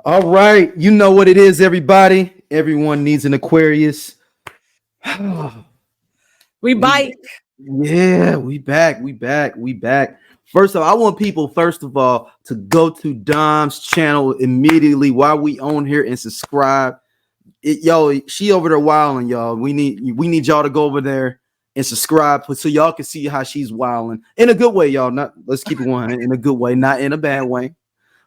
All right, you know what it is, everybody. Everyone needs an Aquarius. We we, bite. yeah, we back. First of all, I want people, first of all, to go to Dom's channel immediately while we on here and subscribe. Yo, she over there wilding, y'all. We need y'all to go over there and subscribe so y'all can see how she's wilding in a good way, y'all. Not let's keep it one in a good way, not in a bad way.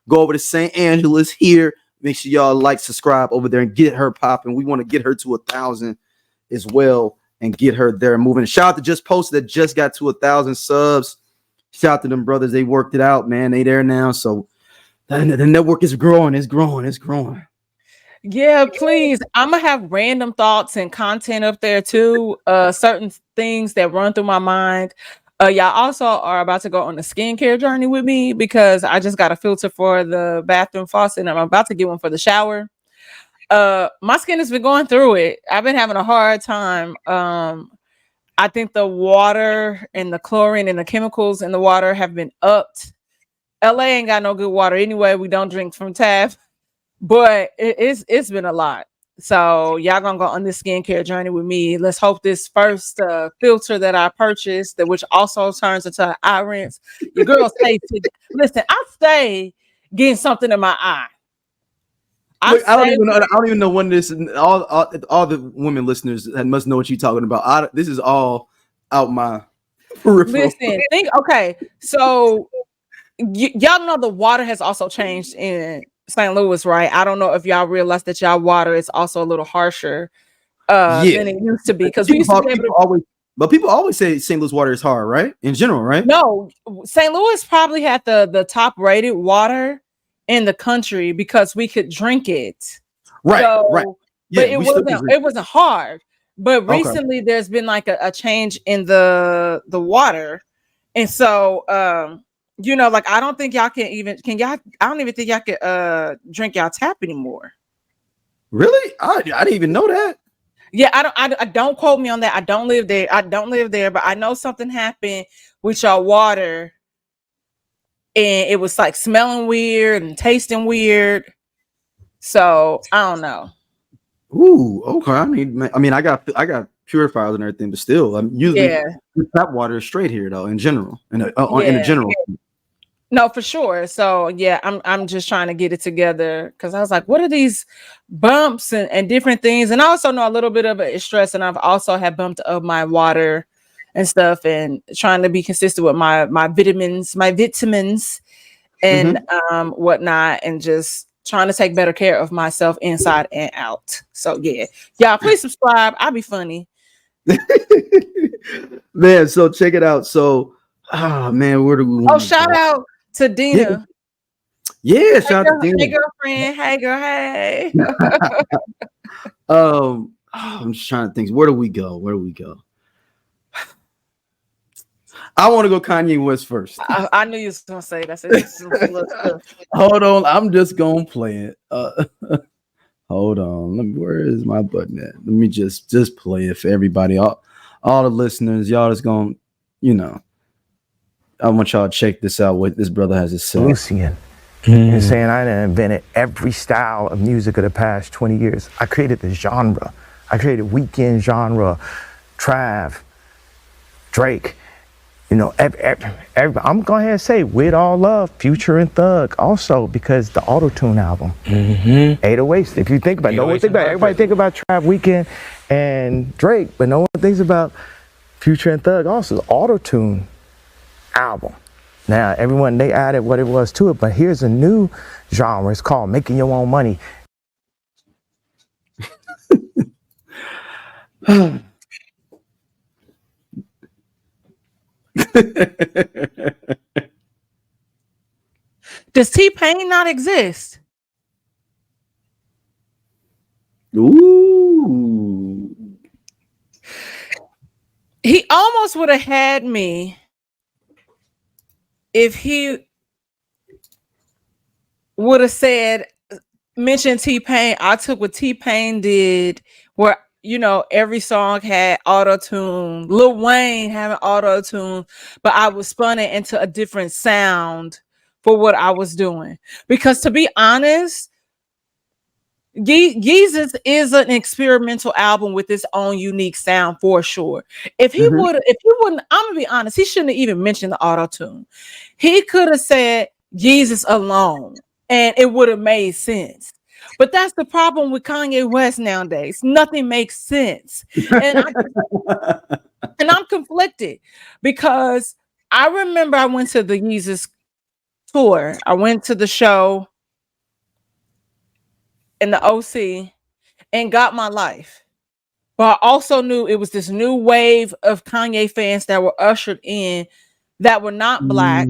Go over to St. Angela's here. Make sure y'all like, subscribe over there and get her popping. We want to get her to 1,000 as well and get her there moving. Shout out to Just Posted that just got to 1,000 subs. Shout out to them brothers. They worked it out, man. They there now. So the network is growing. It's growing. Yeah, please. I'm gonna have random thoughts and content up there too. Certain things that run through my mind. Y'all also are about to go on a skincare journey with me because I just got a filter for the bathroom faucet and I'm about to get one for the shower. My skin has been going through it. I've been having a hard time. I think the water and the chlorine and the chemicals in the water have been upped. LA ain't got no good water anyway. We don't drink from tap, but it's been a lot. So y'all gonna go on this skincare journey with me. Let's hope this first filter that I purchased, that which also turns into an eye rinse. Your girl stay. Listen, I stay getting something in my eye. Look, I don't even know when this. All the women listeners must know what you're talking about. This is all out my peripheral. Listen, okay. So y'all know the water has also changed in St. Louis, right? I don't know if y'all realize that y'all water is also a little harsher than it used to be, because we used to be able to. But people always say St. Louis water is hard, right? In general, right? No, St. Louis probably had the top rated water in the country because we could drink it. Right, right. Yeah, but it wasn't hard. But recently there's been like a change in the water. And so like I don't think y'all I don't even think y'all can drink y'all tap anymore. Really? I didn't even know that. Yeah, I don't quote me on that. I don't live there, but I know something happened with y'all water, and it was like smelling weird and tasting weird. So I don't know. Ooh, okay. I got purifiers and everything, but still, I'm usually tap water is straight here though. In general, in a general. No, for sure. So yeah, I'm just trying to get it together because I was like, what are these bumps and different things? And I also know a little bit of it is stress, and I've also had bumped up my water and stuff, and trying to be consistent with my vitamins and whatnot, and just trying to take better care of myself inside and out. So yeah, y'all please subscribe. I'll be funny. Man, so check it out. So man, where do we want to shout out to Dina. Yeah, shout out to Dina. Hey girlfriend. Hey girl, hey. I'm just trying to think. Where do we go? I want to go Kanye West first. I knew you was gonna say that. Hold on, I'm just gonna play it. Hold on. Where is my button at? Let me just play it for everybody. All the listeners, y'all just gonna, I want y'all to check this out. What this brother has to say. Lucian. And saying I invented every style of music of the past 20 years. I created the genre. I created weekend genre, Trav, Drake. I'm going ahead and say, with all love, Future and Thug also, because the auto-tune album, 808s. If you think about it, no one think about it. Everybody think about Trav, Weekend, and Drake, but no one thinks about Future and Thug also, the auto-tune album. Now, everyone, they added what it was to it, but here's a new genre. It's called Making Your Own Money. Does T-Pain not exist? Ooh. He almost would have had me if he would have mentioned T-Pain. I took what T-Pain did, where every song had auto-tune. Lil Wayne having auto-tune, but I was spun it into a different sound for what I was doing. Because to be honest, Yeezus is an experimental album with its own unique sound for sure. If he wouldn't, I'm gonna be honest, he shouldn't have even mentioned the auto tune. He could have said Jesus alone, and it would have made sense. But that's the problem with Kanye West nowadays. Nothing makes sense, and I'm conflicted because I remember I went to the Yeezus tour. I went to the show in the OC and got my life. But I also knew it was this new wave of Kanye fans that were ushered in that were not Black,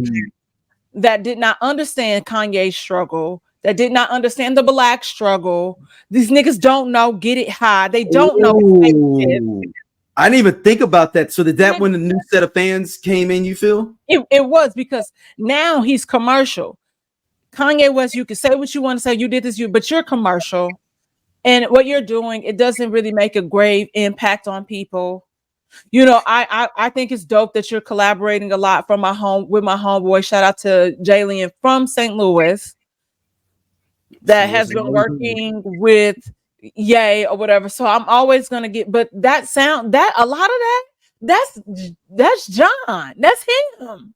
that did not understand Kanye's struggle, that did not understand the Black struggle. These niggas don't know Get It High. They don't know. I didn't even think about that. So did that when the new set of fans came in, you feel? It was because now he's commercial. Kanye West, you can say what you want to say. You did this, but you're commercial. And what you're doing, it doesn't really make a grave impact on people. You know, I think it's dope that you're collaborating a lot with my homeboy. Shout out to Jalen from St. Louis that has been working with Ye or whatever. So I'm always gonna get, but that sound, that a lot of that's John. That's him.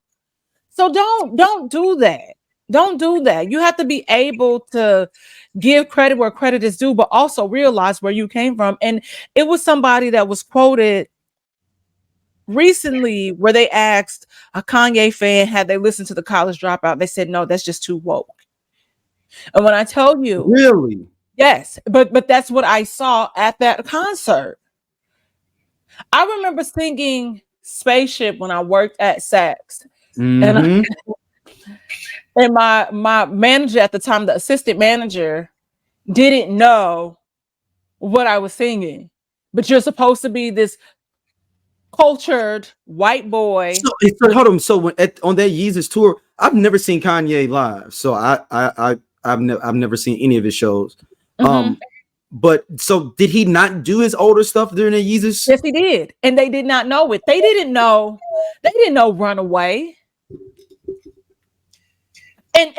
So don't do that. Don't do that. You have to be able to give credit where credit is due, but also realize where you came from. And it was somebody that was quoted recently where they asked a Kanye fan, had they listened to the College Dropout? They said, no, that's just too woke. And when I tell you, really, yes, but that's what I saw at that concert. I remember singing Spaceship when I worked at Saks. And my manager at the time, the assistant manager, didn't know what I was singing. But you're supposed to be this cultured white boy. So hold on. So on that Yeezus tour, I've never seen Kanye live. So I've never seen any of his shows. But so did he not do his older stuff during the Yeezus? Yes, he did. And they did not know it. They didn't know Runaway. And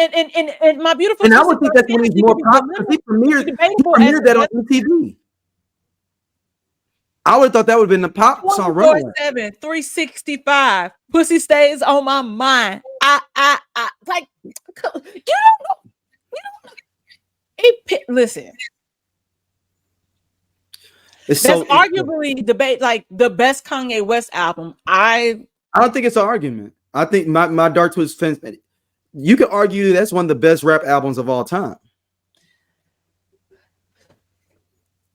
my beautiful. And I would think that's when he's more popular. He premiered that on MTV. I would have thought that would have been the pop song. 24/7, 365. Pussy stays on my mind. I like, you don't know. Listen. That's arguably debate like the best Kanye West album. I don't think it's an argument. I think my Dark Twist fence. You could argue that's one of the best rap albums of all time.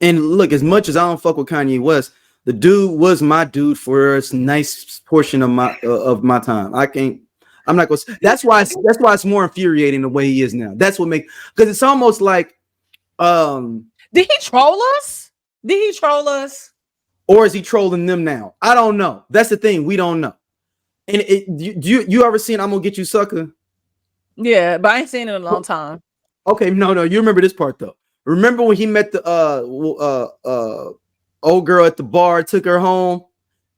And look, as much as I don't fuck with Kanye West, the dude was my dude for a nice portion of my time. I'm not gonna. That's why it's more infuriating the way he is now. That's what because it's almost like, did he troll us? Or is he trolling them now? I don't know. That's the thing. We don't know. And you ever seen I'm Gonna Get You Sucker? Yeah, but I ain't seen it in a long time. Okay, no, you remember this part though. Remember when he met the old girl at the bar, took her home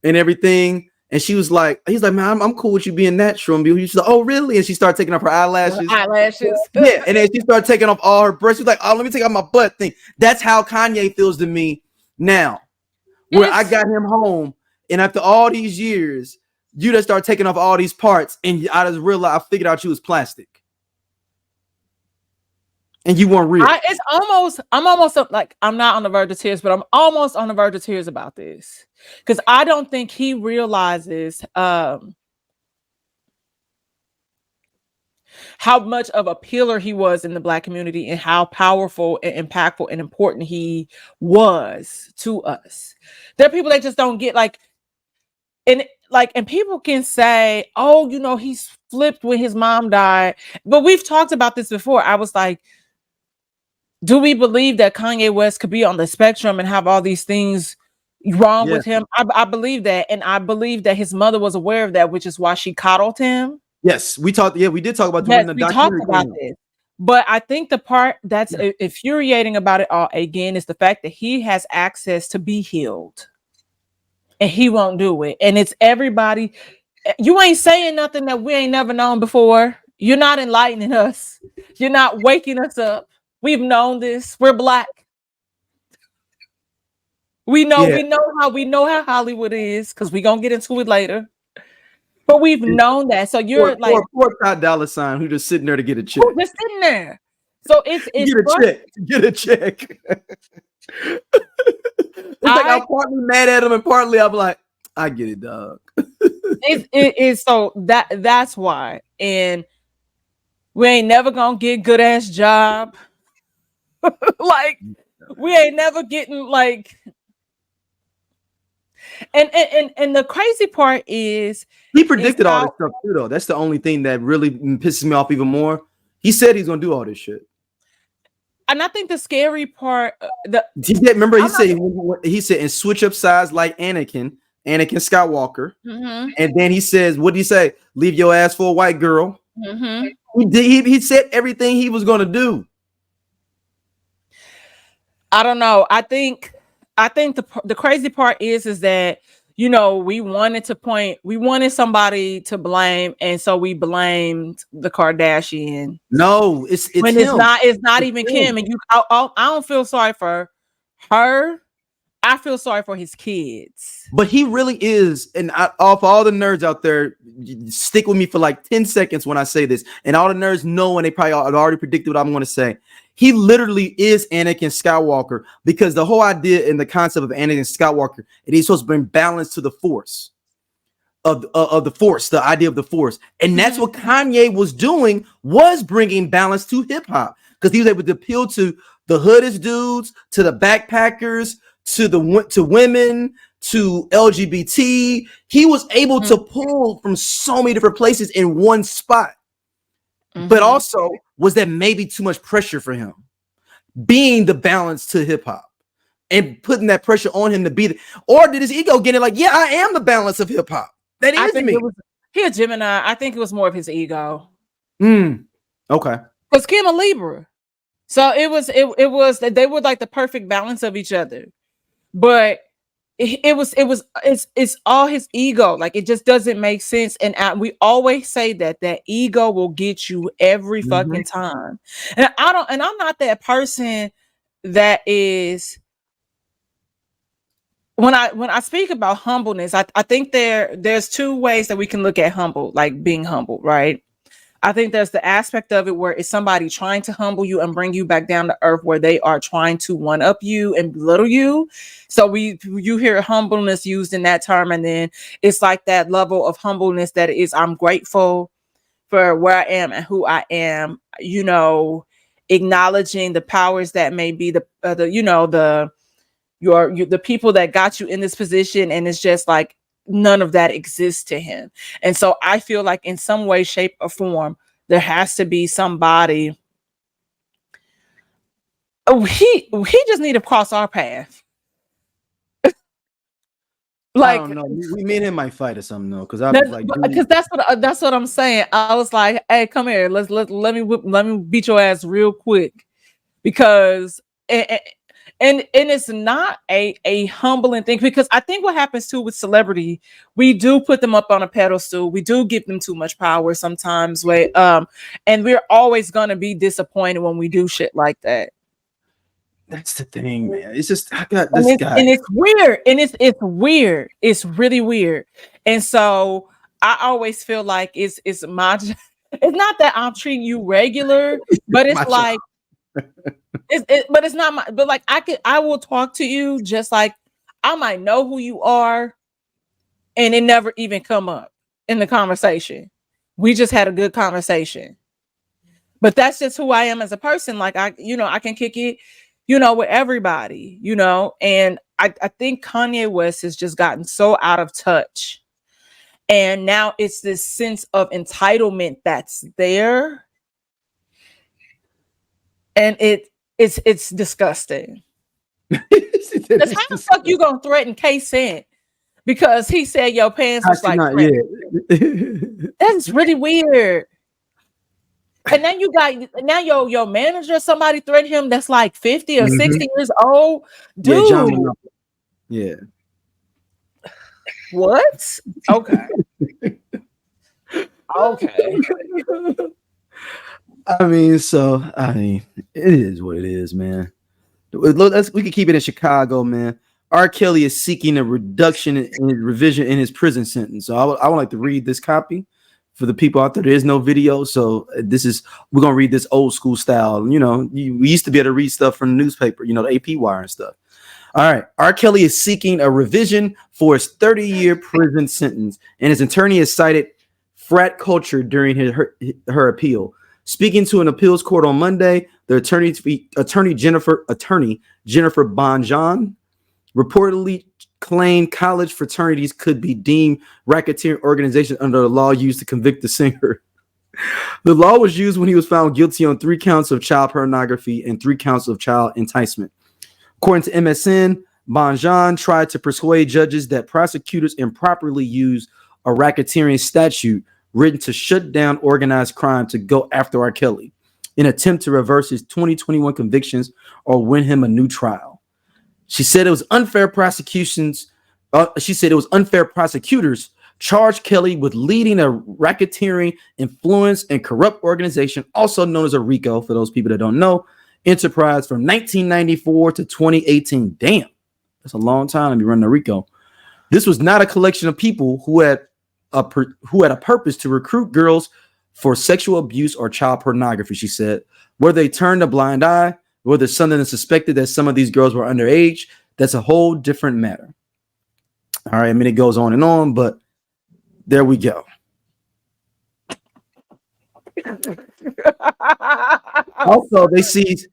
and everything, and he's like, man, I'm cool with you being natural. And she's like, oh really? And she started taking off her eyelashes. Yeah, and then she started taking off all her breasts. She's like, oh, let me take off my butt thing. That's how Kanye feels to me now. Where I got him home, and after all these years, you just start taking off all these parts, and I just realized I figured out you was plastic. And you weren't real. I'm almost like, I'm not on the verge of tears, but I'm almost on the verge of tears about this. Because I don't think he realizes how much of a pillar he was in the Black community and how powerful and impactful and important he was to us. There are people that just don't get and people can say, oh, he's flipped when his mom died. But we've talked about this before. I was like, do we believe that Kanye West could be on the spectrum and have all these things wrong with him? I believe that. And I believe that his mother was aware of that, which is why she coddled him. Yes, we talked. Yeah, we did talk about that. We talked about this. But I think the part that's infuriating about it all, again, is the fact that he has access to be healed. And he won't do it. And it's everybody. You ain't saying nothing that we ain't never known before. You're not enlightening us. You're not waking us up. We've known this. We're Black. We know how Hollywood is, because we're gonna get into it later. But we've known that. So you're poor Ty Dolla $ign who just sitting there to get a check. Just sitting there. So it's get a check. It's like I'm partly mad at him and partly I'm like, I get it, dog. it is so that's why. And we ain't never gonna get good ass job. Like we ain't never getting like. And the crazy part is he predicted all this stuff too, though. That's the only thing that really pisses me off even more. He said he's gonna do all this shit. And I think the scary part, remember he said and switch up sides like Anakin Skywalker, and then he says, what did he say? Leave your ass for a white girl. He said everything he was gonna do. I don't know. I think the crazy part is that, you know, we wanted somebody to blame, and so we blamed the Kardashian. No, it's when him. It's not even Kim. And I don't feel sorry for her. I feel sorry for his kids. But he really is, and for all the nerds out there, stick with me for like 10 seconds when I say this, and all the nerds know, and they probably already predicted what I'm going to say. He literally is Anakin Skywalker, because the whole idea and the concept of Anakin Skywalker, it is supposed to bring balance to the Force, of the Force, the idea of the Force, and that's what Kanye was doing, was bringing balance to hip hop, because he was able to appeal to the hoodest dudes, to the backpackers, to women, to LGBT. He was able to pull from so many different places in one spot. But also, was that maybe too much pressure for him, being the balance to hip hop and putting that pressure on him to be or did his ego get it like, yeah, I am the balance of hip hop. That is me. He a Gemini. I think it was more of his ego. Okay. Because Kim a Libra. So it was they were like the perfect balance of each other. But it's all his ego. Like, it just doesn't make sense. And we always say that ego will get you every fucking time. And I'm not that person that is, when I speak about humbleness, I think there's two ways that we can look at being humble, right? I think there's the aspect of it where it's somebody trying to humble you and bring you back down to earth, where they are trying to one up you and belittle you. So you hear humbleness used in that term, and then it's like that level of humbleness that is, I'm grateful for where I am and who I am, you know, acknowledging the powers that may be the people that got you in this position, and it's just like none of that exists to him. And so I feel like in some way, shape, or form, there has to be somebody. He just need to cross our path. Like, I don't know. We me and him might fight or something though, because that's what I'm saying. I was like, hey, come here, let me beat your ass real quick, because and it's not a humbling thing, because I think what happens too with celebrity, we do put them up on a pedestal. We do give them too much power sometimes. And we're always gonna be disappointed when we do shit like that. That's the thing, man. It's just, I got this guy, and it's weird, and it's weird. It's really weird. And so I always feel like it's my. It's not that I'm treating you regular, but it's like. But it's not my, but like I will talk to you just like I might know who you are, and it never even come up in the conversation. We just had a good conversation, but that's just who I am as a person. Like I can kick it, with everybody, and I think Kanye West has just gotten so out of touch, and now it's this sense of entitlement that's there. And it's disgusting. Because how the fuck you gonna threaten K-Cent because he said your pants was like that's really weird. And then you got your manager, somebody threatened him that's like 50 or 60 years old. Dude. Yeah. What? Okay. Okay. I mean, It is what it is, man. We can keep it in Chicago, man. R. Kelly is seeking a reduction in revision in his prison sentence. So I would like to read this copy for the people out there. There is no video, so we're gonna read this old school style. You know, we used to be able to read stuff from the newspaper, you know, the AP Wire and stuff. All right, R. Kelly is seeking a revision for his 30-year prison sentence, and his attorney has cited frat culture during her appeal. Speaking to an appeals court on Monday, the attorney Jennifer Bonjon reportedly claimed college fraternities could be deemed racketeering organizations under the law used to convict the singer. The law was used when he was found guilty on 3 counts of child pornography and 3 counts of child enticement. According to MSN, Bonjon tried to persuade judges that prosecutors improperly used a racketeering statute written to shut down organized crime to go after R. Kelly in an attempt to reverse his 2021 convictions or win him a new trial. She said it was unfair prosecutors charged Kelly with leading a racketeering, influence, and corrupt organization, also known as a RICO, for those people that don't know, enterprise from 1994 to 2018. Damn, that's a long time to be running a RICO. This was not a collection of people who had a purpose to recruit girls for sexual abuse or child pornography, she said. Whether they turned a blind eye, whether something is suspected that some of these girls were underage, that's a whole different matter. All right, I mean, it goes on, but there we go. Also, they seized.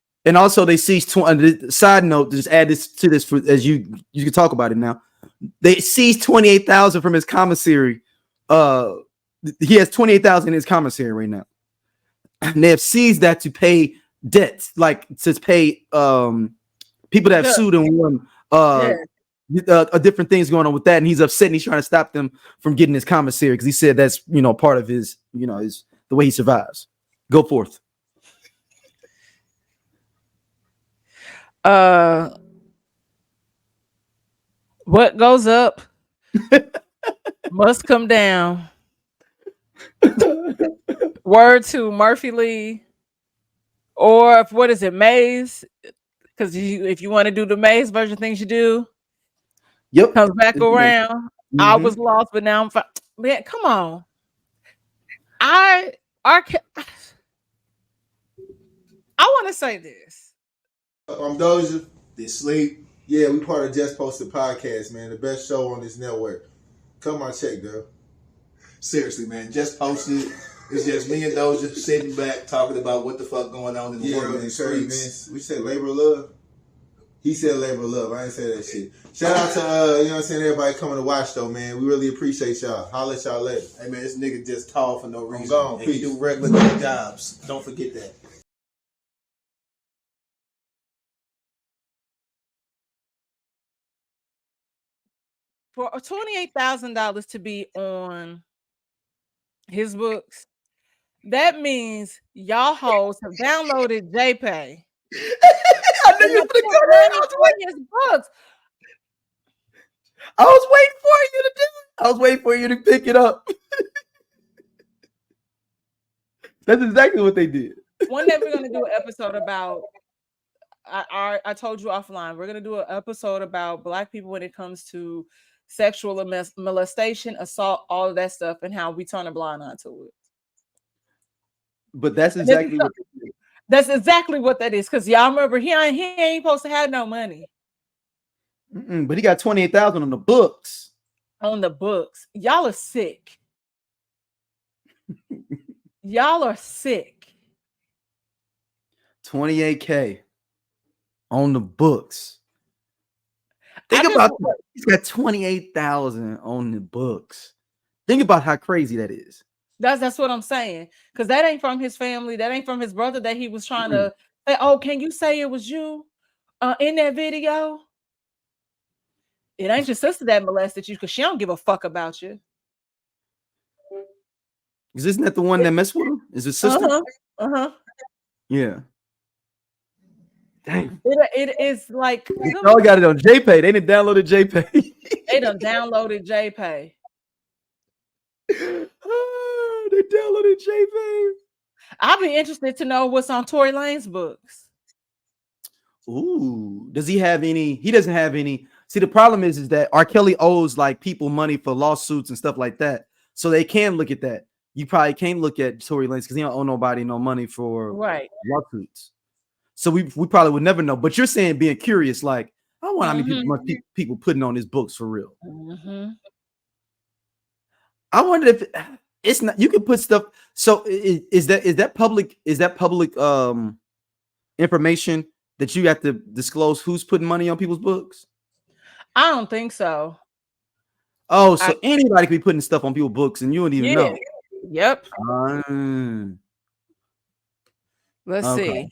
Side note, just add this to this for as you can talk about it now. They seized $28,000 from his commissary. He has $28,000 in his commissary right now. And they have seized that to pay debts, like to pay people that have sued and won different things going on with that. And he's upset and he's trying to stop them from getting his commissary because he said that's part of his, his the way he survives. Go forth. What goes up must come down. Word to Murphy Lee, or what is it, Maze? Because if you want to do the Maze version of things you do, comes back around. Mm-hmm. I was lost, but now I'm fine. Man, come on. I want to say this. I'm Doja. They sleep. Yeah, we part of Just Posted Podcast, man. The best show on this network. Come on, check, girl. Seriously, man. Just Posted. It's just me and Doja sitting back talking about what the fuck going on in the world and the streets. We said labor of love. He said labor of love. I ain't say that shit. Shout out to everybody coming to watch though, man. We really appreciate y'all. Holla at y'all later. Hey man, this nigga just tall for no reason. I'm gone. And he do regular jobs. Don't forget that. For $28,000 to be on his books, that means y'all hoes have downloaded JPay. I knew you were going to go there. I was waiting for you to do it. I was waiting for you to pick it up. That's exactly what they did. One day we're going to do an episode about, I told you offline, we're going to do an episode about Black people when it comes to sexual molestation, assault, all of that stuff, and how we turn a blind eye to it. But that's exactly what they did. That's exactly what that is. Because y'all remember, he ain't supposed to have no money. But he got $28,000 on the books. On the books. Y'all are sick. Y'all are sick. $28K on the books. Think about that. He's got $28,000 on the books. Think about how crazy that is. That's what I'm saying. Because that ain't from his family. That ain't from his brother that he was trying to say, oh, can you say it was you in that video? It ain't your sister that molested you because she don't give a fuck about you. Isn't that the one that messed with him? Is his sister? Yeah. Dang. It is like y'all got it on JPay. They didn't download JPay. They done downloaded JPay. They downloaded JPay. I'd be interested to know what's on Tory Lane's books. Ooh, does he have any? He doesn't have any. See, the problem is that R. Kelly owes like people money for lawsuits and stuff like that, so they can look at that. You probably can't look at Tory Lanez because he don't owe nobody no money for lawsuits. So we probably would never know. But you're saying being curious, like I want how many people putting on his books for real. I wonder if it's not. You can put stuff. So is that public information that you have to disclose who's putting money on people's books? I don't think so. Oh, so anybody could be putting stuff on people's books and you don't even know. Yep. Let's see.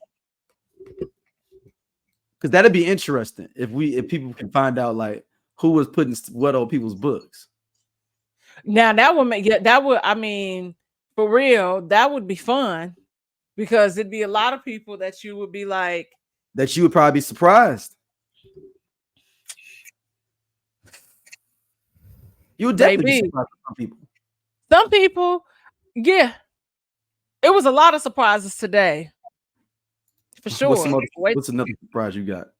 Because that'd be interesting if people can find out like who was putting what on people's books. Now that would make I mean, for real, that would be fun because it'd be a lot of people that you would be like that you would probably be surprised. You would definitely be surprised with some people. Some people, yeah. It was a lot of surprises today. For sure. What's another surprise you got?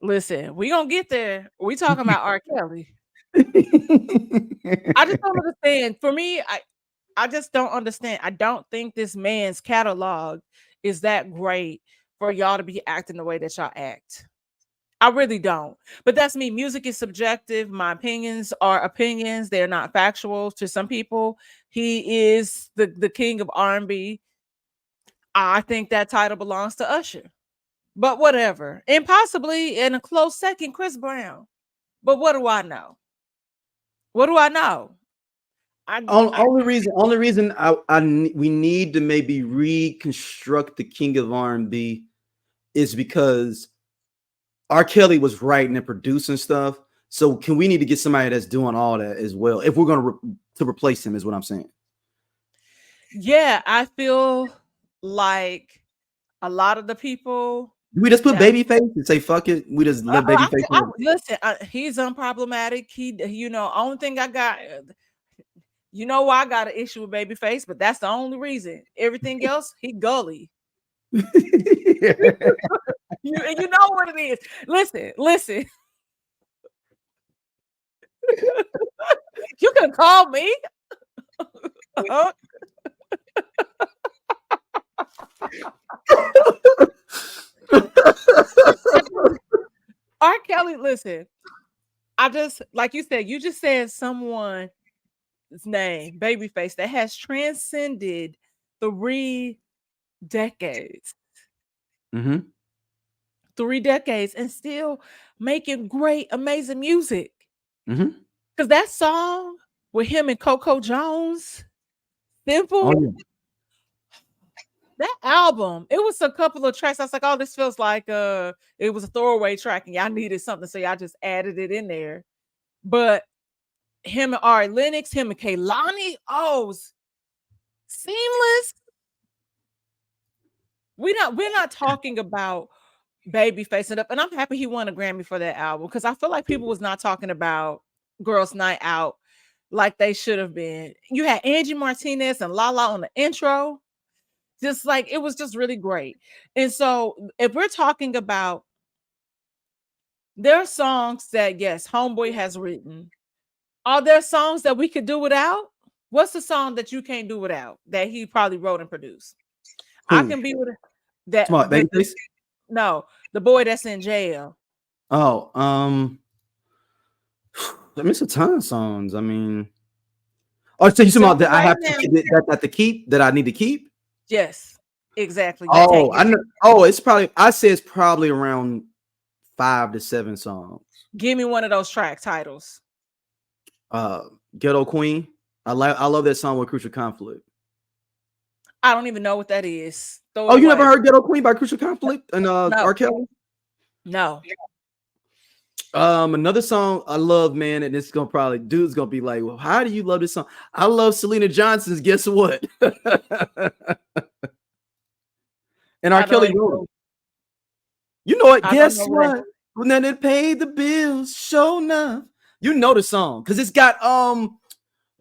Listen, we gonna get there. We talking about R. Kelly. I just don't understand. For me, I just don't understand. I don't think this man's catalog is that great for y'all to be acting the way that y'all act. I really don't. But that's me. Music is subjective. My opinions are opinions. They're not factual. To some people, he is the king of R&B. I think that title belongs to Usher. But whatever. And possibly in a close second, Chris Brown. But what do I know? What do I know? Only reason we need to maybe reconstruct the king of R&B is because R. Kelly was writing and producing stuff. So we need to get somebody that's doing all that as well if we're going to replace him is what I'm saying. Yeah, I feel like a lot of the people. We just put Babyface and say fuck it. We just let Babyface. Listen, he's unproblematic. Only thing I got. You know why I got an issue with Babyface, but that's the only reason. Everything else, he gully. You know what it is. Listen. You can call me. R. Kelly, listen. I just, like you said, you just said someone's name, Babyface, that has transcended 3 decades. 3 decades and still making great, amazing music. Because that song with him and Coco Jones, Simple, that album, it was a couple of tracks. I was like, oh, this feels like it was a throwaway track and y'all needed something, so y'all just added it in there. But him and Ari Lennox, him and Kehlani, seamless. We're not talking about Babyface it up, and I'm happy he won a Grammy for that album because I feel like people was not talking about Girls Night Out like they should have been. You had Angie Martinez and Lala on the intro, just like it was just really great. And so, if we're talking about, there are songs that yes, Homeboy has written. Are there songs that we could do without? What's the song that you can't do without that he probably wrote and produced? I can be with that. Smart Babyface. No, the boy that's in jail. Oh, I miss a ton of songs. I mean, so you talking about that I have to keep that I need to keep? Yes, exactly. Oh, I know. Oh, it's probably around 5 to 7 songs. Give me one of those track titles. Ghetto Queen. I love that song with Crucial Conflict. I don't even know what that is. You never heard Ghetto Queen by Crucial Conflict and R. Kelly? No. Another song I love, man, and it's dude's gonna be like, well, how do you love this song? I love Selena Johnson's Guess What? And R. Kelly wrote. You know what? Guess what? When then it paid the bills, sure enough. You know the song because it's got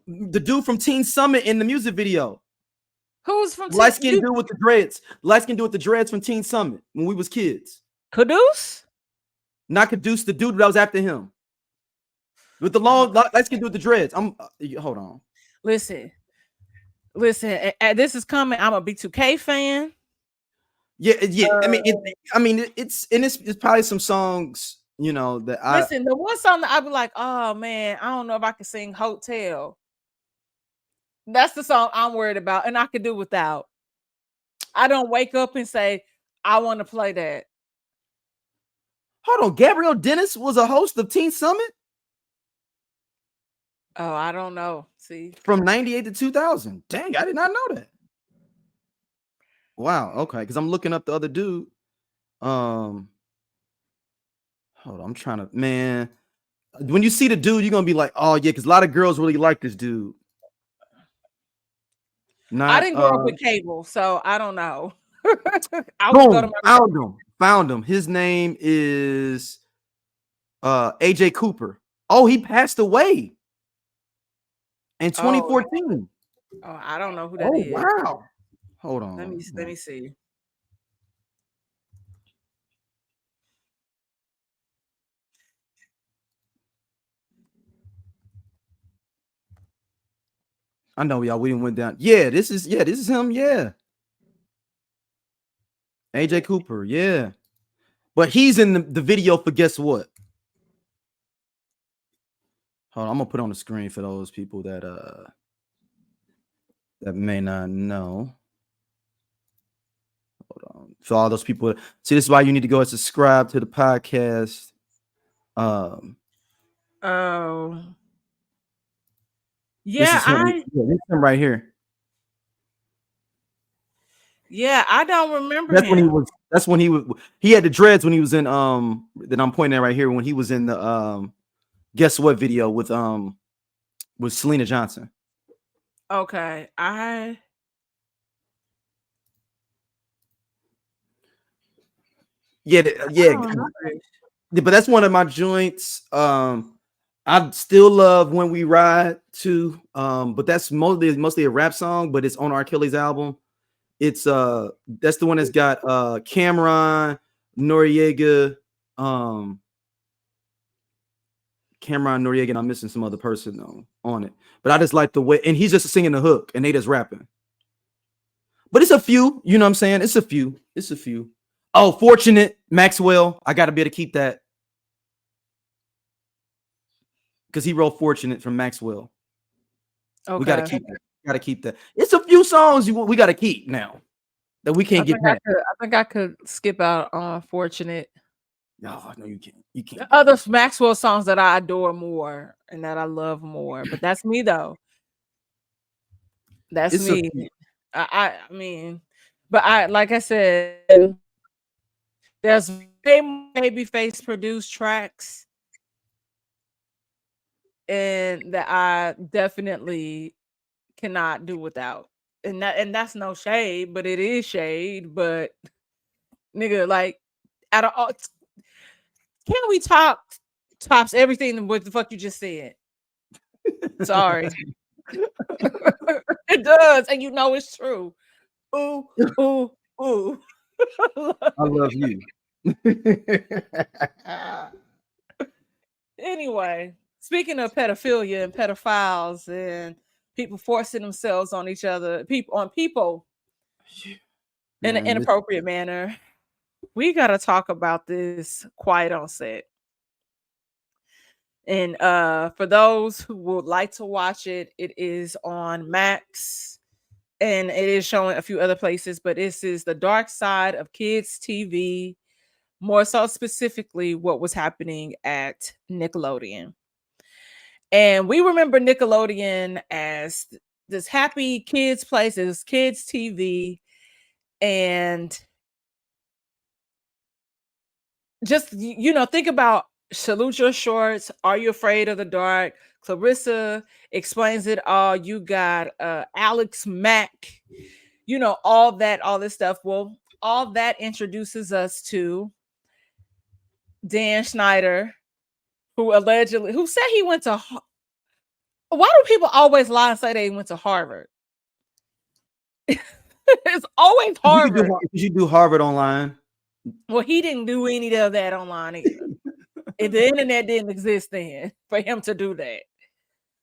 the dude from Teen Summit in the music video. Who's from light-skinned dude with the dreads? Light-skinned dude with the dreads from Teen Summit when we was kids. Caduce? Not Caduce, the dude that was after him. With the long, let's get with the dreads. Hold on. Listen. This is coming. I'm a B2K fan. Yeah. It's probably some songs, that listen. The one song that I'd be like, oh man, I don't know if I can sing Hotel. That's the song I'm worried about, and I could do without. I don't wake up and say I want to play that. Hold on, Gabrielle Dennis was a host of Teen Summit. Oh, I don't know. See, from 98 to 2000. Dang, I did not know that. Wow. Okay, because I'm looking up the other dude. Hold on, I'm trying to. Man, when you see the dude, you're gonna be like, oh yeah, because a lot of girls really like this dude. I didn't grow up with cable, so I don't know. Found him. His name is AJ Cooper. Oh, he passed away in 2014. Oh, I don't know who that is. Wow. Hold on. Let me see. I know y'all. We went down. Yeah, this is him. Yeah, AJ Cooper. Yeah, but he's in the video for guess what? Hold on, I'm gonna put on the screen for those people that may not know. Hold on. For all those people, see, this is why you need to go and subscribe to the podcast. Yeah, this is him right here. Yeah, I don't remember. That's when he had the dreads when he was in that I'm pointing at right here when he was in the guess what video with Selena Johnson. Okay, but that's one of my joints. I still love When We Ride too. But that's mostly a rap song, but it's on R. Kelly's album. It's that's the one that's got Cameron Noriega, and I'm missing some other person on it. But I just like the way, and he's just singing the hook and they just rapping. But it's a few, you know what I'm saying? It's a few. Oh, Fortunate, Maxwell. I gotta be able to keep that. Because he wrote Fortunate from Maxwell. Okay. We gotta keep that. It's a few songs we gotta keep now that we can't get back. I think I could skip out on Fortunate. No, you can't. You can't. Other Maxwell songs that I adore more and that I love more, but that's me though. That's me. I mean, but like I said, there's Babyface produced tracks, and that I definitely cannot do without. And that's no shade, but it is shade. But nigga, like, out of all, can we tops everything what the fuck you just said? Sorry. It does, and you know it's true. Ooh, ooh, ooh. I love you. Anyway, speaking of pedophilia and pedophiles and people forcing themselves on each other, people in an inappropriate manner, we got to talk about this Quiet on Set. And for those who would like to watch it, it is on Max and it is showing a few other places, but this is the dark side of kids TV, more so specifically what was happening at Nickelodeon. And we remember Nickelodeon as this happy kids place, this kids TV, and just, think about Salute Your Shorts, Are You Afraid of the Dark? Clarissa Explains It All. You got Alex Mack, all this stuff. Well, all that introduces us to Dan Schneider, who said he went to. Why do people always lie and say they went to Harvard? It's always Harvard. Did you do Harvard online? Well, he didn't do any of that online either. The internet didn't exist then for him to do that.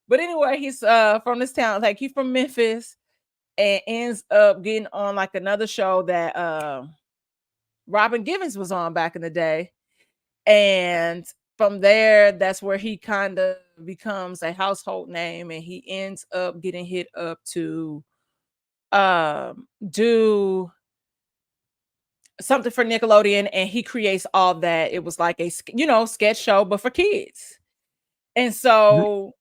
But anyway, he's from this town, like he's from Memphis, and ends up getting on like another show that Robin Givens was on back in the day. And from there, that's where he kind of becomes a household name, and he ends up getting hit up to do something for Nickelodeon, and he creates all that. It was like a sketch show, but for kids. And so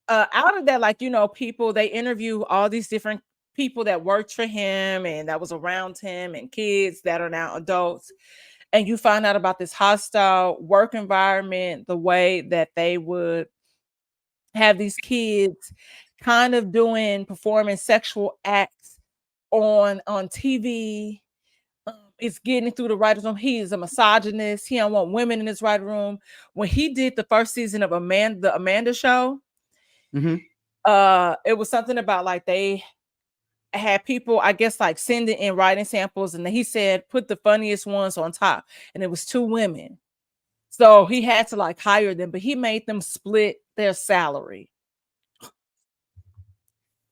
out of that, like, people, they interview all these different people that worked for him and that was around him, and kids that are now adults. And you find out about this hostile work environment, the way that they would have these kids kind of performing sexual acts on TV. It's getting through the writer's room. He is a misogynist. He don't want women in his writer's room. When he did the first season of the Amanda Show, it was something about like they had people, I guess, like sending in writing samples, and he said put the funniest ones on top, and it was 2 women. So he had to like hire them, but he made them split their salary.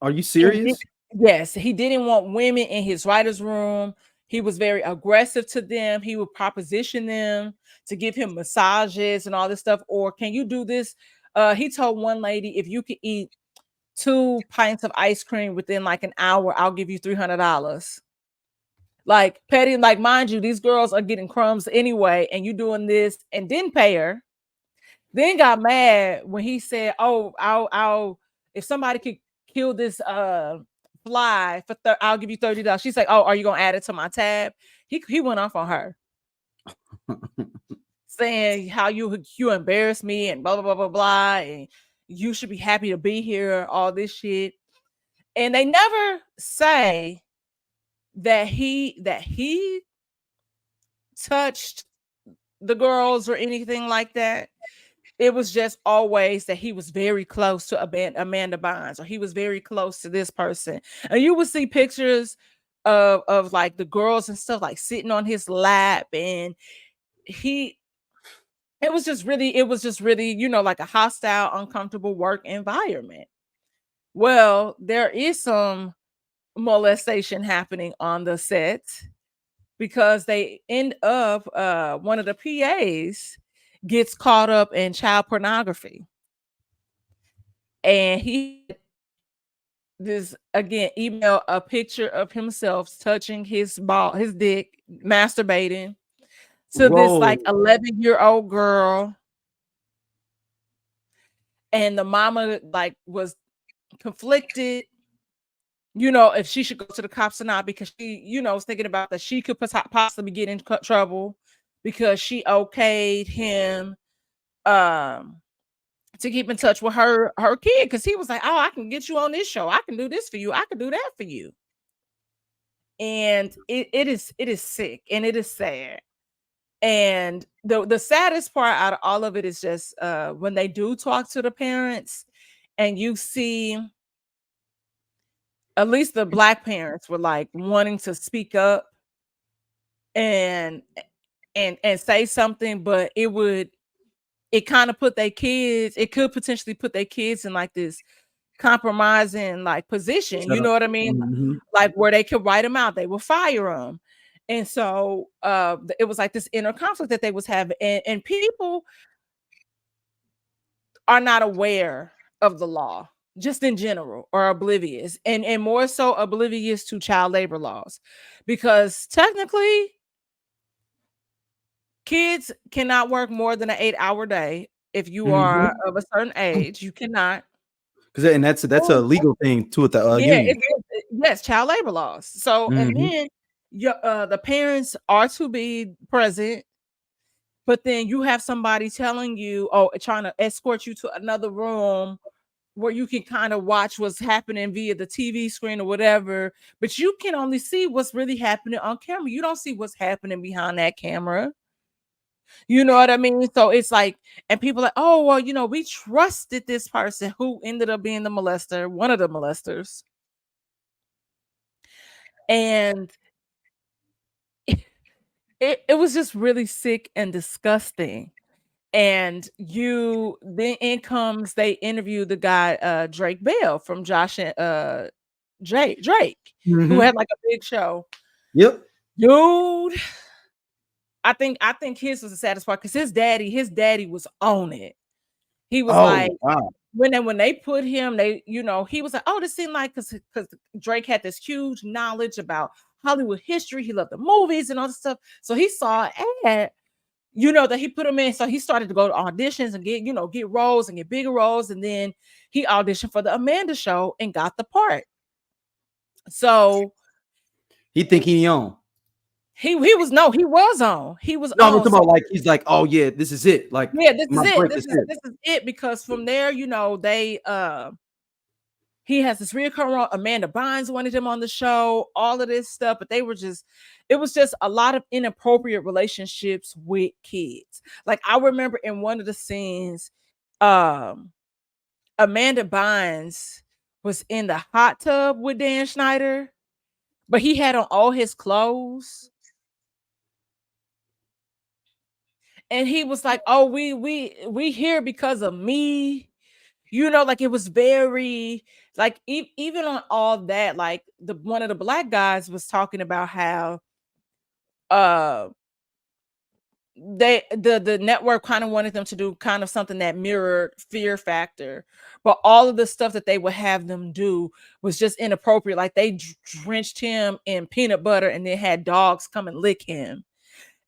Are you serious? Yes, he didn't want women in his writer's room. He was very aggressive to them. He would proposition them to give him massages and all this stuff. Or can you do this? He told one lady, if you could eat 2 pints of ice cream within like an hour, I'll give you $300. Like petty, like mind you, these girls are getting crumbs anyway, and you doing this, and didn't pay her. Then got mad when he said, "Oh, I'll if somebody could kill this fly for I'll give you $30." She's like, "Oh, are you gonna add it to my tab?" He went off on her, saying how you embarrassed me and blah blah blah blah blah, and you should be happy to be here, all this shit. And they never say that he touched the girls or anything like that. It was just always that he was very close to Amanda Bynes, or he was very close to this person. And you would see pictures of like the girls and stuff like sitting on his lap, and it was just really, like a hostile, uncomfortable work environment. Well, there is some molestation happening on the set, because they end up one of the PAs gets caught up in child pornography, and he email a picture of himself touching his dick, masturbating to this like 11-year-old girl. And the mama like was conflicted, if she should go to the cops or not, because she, was thinking about that she could possibly get in trouble because she okayed him to keep in touch with her kid, because he was like, "Oh, I can get you on this show. I can do this for you. I can do that for you." And it is sick, and it is sad. And the saddest part out of all of it is just when they do talk to the parents, and you see at least the Black parents were like wanting to speak up and say something, but it kind of put their kids, it could potentially put their kids in like this compromising like position, you know what I mean? Mm-hmm. Like where they could write them out, they will fire them. And so it was like this inner conflict that they was having, and people are not aware of the law just in general, or oblivious, and more so oblivious to child labor laws, because technically kids cannot work more than an 8-hour day. If you are of a certain age, you cannot. And that's a legal thing too with the union. Yes, child labor laws. So and then the parents are to be present, but then you have somebody telling you, trying to escort you to another room where you can kind of watch what's happening via the TV screen or whatever, but you can only see what's really happening on camera. You don't see what's happening behind that camera. You know what I mean? So it's like, and people are like, "Oh, well, we trusted this person," who ended up being the molester, one of the molesters. And it was just really sick and disgusting. And then in comes, they interviewed the guy Drake Bell from Josh and Drake, who Mhm. had like a big show. Yep. Dude, I think his was the saddest part because his daddy was on it. He was like, Oh, wow. when they put him, he was like, oh, this seemed like because Drake had this huge knowledge about Hollywood history. He loved the movies and all this stuff. So he saw an ad, that he put him in. So he started to go to auditions and get roles and get bigger roles. And then he auditioned for the Amanda Show and got the part. So He think he on. he was on. He was No, I'm on. talking about like he's like, oh yeah, this is it. Like, Yeah, this is my it. break This is is here. this is it because from there, they he has this recurring role. Amanda Bynes wanted him on the show, all of this stuff, but it was just a lot of inappropriate relationships with kids. Like I remember in one of the scenes, Amanda Bynes was in the hot tub with Dan Schneider, but he had on all his clothes. And he was like, "Oh, we here because of me." Like it was very like even on all that, like one of the black guys was talking about how the network kind of wanted them to do kind of something that mirrored Fear Factor, but all of the stuff that they would have them do was just inappropriate. Like they drenched him in peanut butter and then had dogs come and lick him.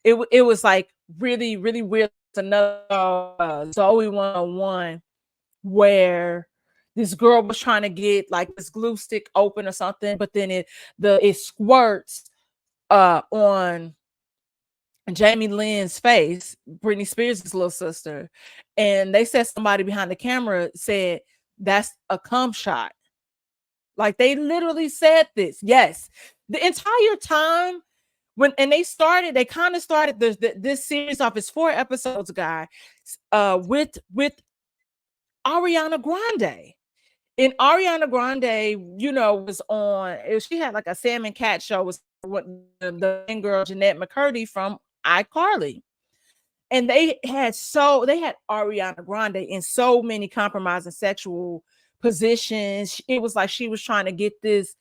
It was like really, really weird. Another Zoe 101 where this girl was trying to get like this glue stick open or something, but then it squirts on Jamie Lynn's face, Britney Spears' little sister, and they said somebody behind the camera said that's a cum shot. Like they literally said this. Yes, the entire time they kind of started this series off as 4 episodes, guy, with Ariana Grande. And Ariana Grande, was on. She had like a Sam and Cat show with the main girl Jeanette McCurdy from iCarly, and they had Ariana Grande in so many compromising sexual positions. It was like she was trying to get this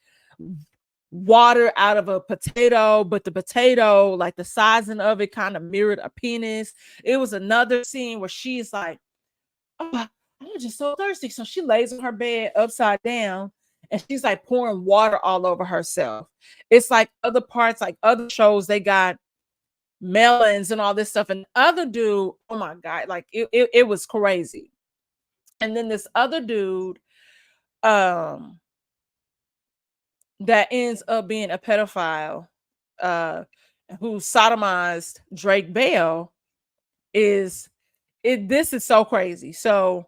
water out of a potato, but the potato, like the sizing of it, kind of mirrored a penis. It was another scene where she's like, "Oh, I'm just so thirsty." So she lays on her bed upside down and she's like pouring water all over herself. It's like other parts, like other shows, they got melons and all this stuff. And the other dude, oh my God, like it was crazy. And then this other dude, that ends up being a pedophile, who sodomized Drake Bell, this is so crazy. So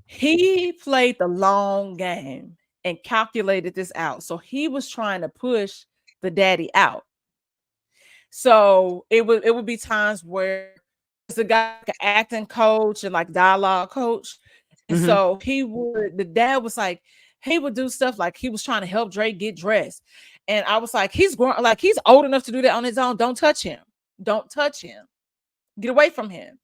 he played the long game and calculated this out. So he was trying to push the daddy out. So it would be times where the guy, like an acting coach and like dialogue coach. And so the dad was like, he would do stuff like he was trying to help Drake get dressed. And I was like, he's grown, like he's old enough to do that on his own. Don't touch him. Don't touch him. Get away from him.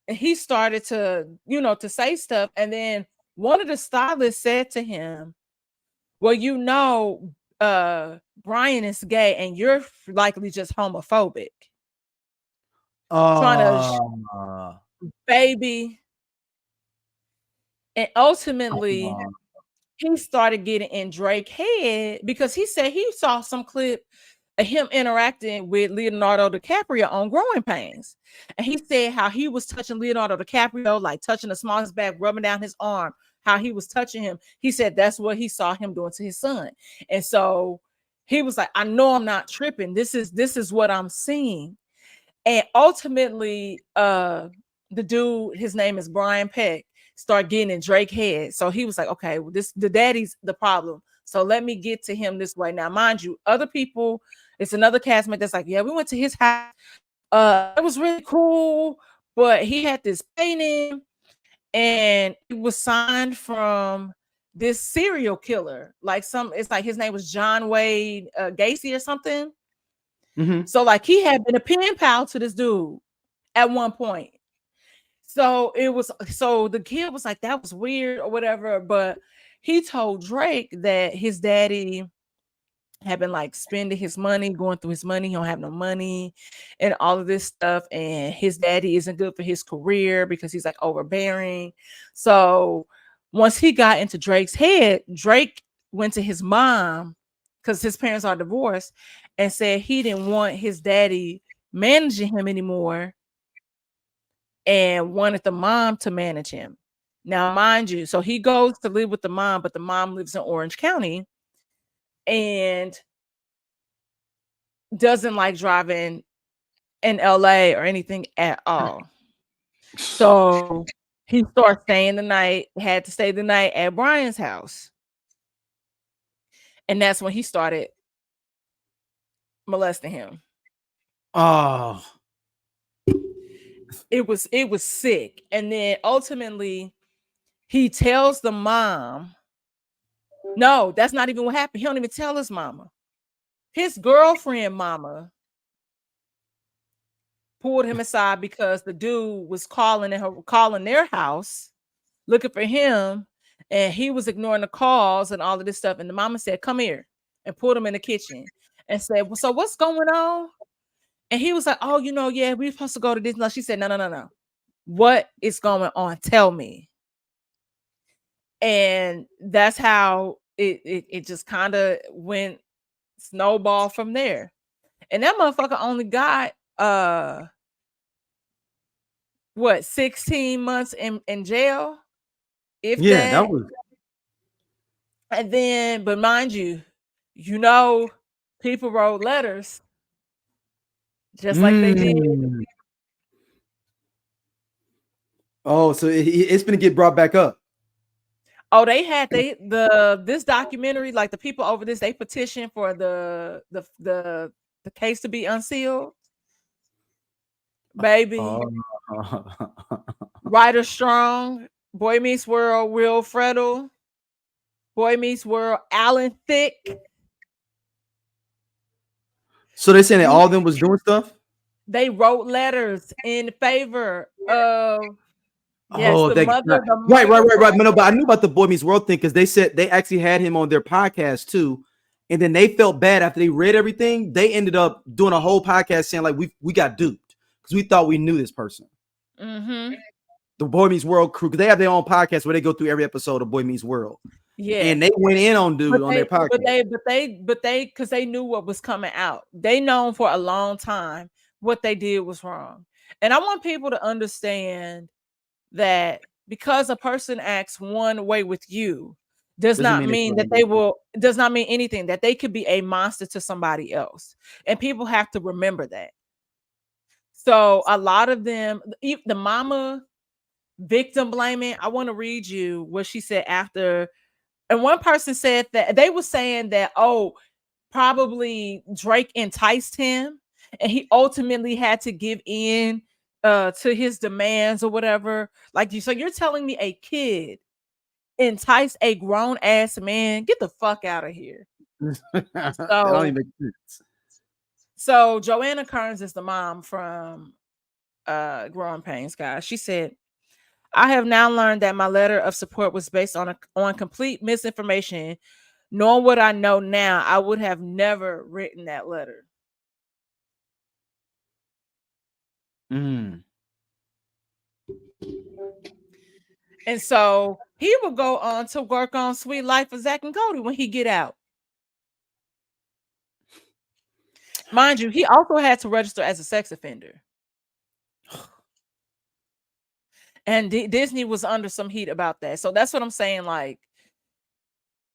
And he started to, to say stuff. And then one of the stylists said to him, well, Brian is gay and you're likely just homophobic. Trying to baby. And ultimately, he started getting in Drake's head because he said he saw some clip of him interacting with Leonardo DiCaprio on Growing Pains. And he said how he was touching Leonardo DiCaprio, like touching the smallest bag, rubbing down his arm, how he was touching him. He said that's what he saw him doing to his son. And so he was like, I know I'm not tripping. This is what I'm seeing. And ultimately, the dude, his name is Brian Peck, start getting in Drake's head. So he was like, okay, well, the daddy's the problem. So let me get to him this way. Now, mind you, other people, it's another castmate that's like, yeah, we went to his house. It was really cool, but he had this painting and it was signed from this serial killer. It's like his name was John Wayne Gacy or something. So like he had been a pen pal to this dude at one point. So the kid was like, that was weird or whatever. But he told Drake that his daddy had been like spending his money, going through his money. He don't have no money and all of this stuff. And his daddy isn't good for his career because he's like overbearing. So once he got into Drake's head, Drake went to his mom because his parents are divorced and said he didn't want his daddy managing him anymore and wanted the mom to manage him. Now, mind you, so he goes to live with the mom, but the mom lives in Orange County and doesn't like driving in LA or anything at all. So he started staying the night, had to stay the night at Brian's house. And that's when he started molesting him. Oh, it was sick. And then ultimately he tells the mom, no, that's not even what happened. He don't even tell his mama. His girlfriend mama pulled him aside because the dude was calling their house looking for him, and he was ignoring the calls and all of this stuff. And the mama said, come here, and pulled him in the kitchen and said, well, so what's going on? And he was like, oh, yeah, we're supposed to go to this. No, she said, no. What is going on? Tell me. And that's how it just kind of went snowball from there. And that motherfucker only got 16 months in jail, if that was. And then, but mind you, people wrote letters just like they did. Oh, so it's gonna get brought back up. Oh, they had this documentary, like the people over this, they petitioned for the case to be unsealed. Baby. Ryder Strong, Boy Meets World, Will Fredel, Boy Meets World, Alan Thicke. So they're saying that all of them was doing stuff? They wrote letters in favor of the mother. Right. No, but I knew about the Boy Meets World thing because they said they actually had him on their podcast too. And then they felt bad after they read everything. They ended up doing a whole podcast saying like we got duped because we thought we knew this person. Mm-hmm. The Boy Meets World crew, because they have their own podcast where they go through every episode of Boy Meets World. Yeah, and they went in on dude on their podcast. But they because they knew what was coming out. They known for a long time what they did was wrong. And I want people to understand that because a person acts one way with you does not mean anything, that they could be a monster to somebody else. And people have to remember that. So a lot of them, the mama victim blaming, I want to read you what she said after. And one person said that they were saying that, probably Drake enticed him and he ultimately had to give in to his demands or whatever. So you're telling me a kid enticed a grown ass man? Get the fuck out of here. That don't even make sense. So Joanna Kearns is the mom from Growing Pains, guys. She said, I have now learned that my letter of support was based on complete misinformation. Knowing what I know now, I would have never written that letter. Mm. And so he will go on to work on Sweet Life of Zach and Cody when he get out. Mind you, he also had to register as a sex offender. And Disney was under some heat about that. So that's what I'm saying. Like,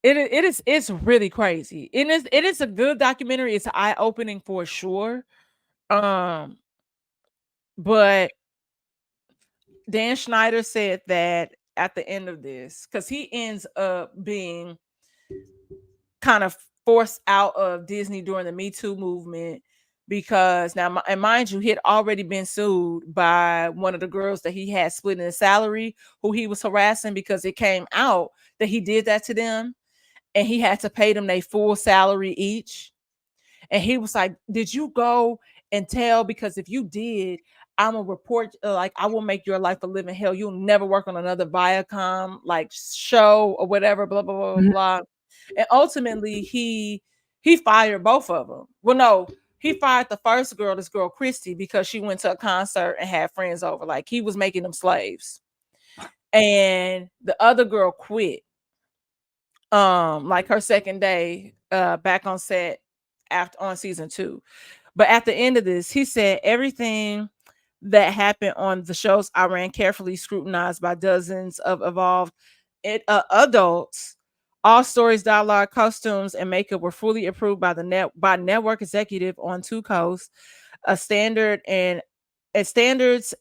it's really crazy. It is a good documentary. It's eye-opening for sure. But Dan Schneider said that at the end of this, because he ends up being kind of forced out of Disney during the Me Too movement, because now, and mind you, he had already been sued by one of the girls that he had split in his salary, who he was harassing, because it came out that he did that to them and he had to pay them their full salary each. And he was like, did you go and tell? Because if you did, I'm gonna report, like, I will make your life a living hell. You'll never work on another Viacom like show or whatever, blah, blah, blah, blah. And ultimately he fired both of them. Well, no, he fired the first girl, this girl Christy, because she went to a concert and had friends over. Like, he was making them slaves. And the other girl quit. Like her second day back on set after on season 2. But at the end of this, he said everything that happened on the shows I ran carefully scrutinized by dozens of evolved adults. All stories, dialogue, costumes, and makeup were fully approved by the network executive on 2 coasts. A standards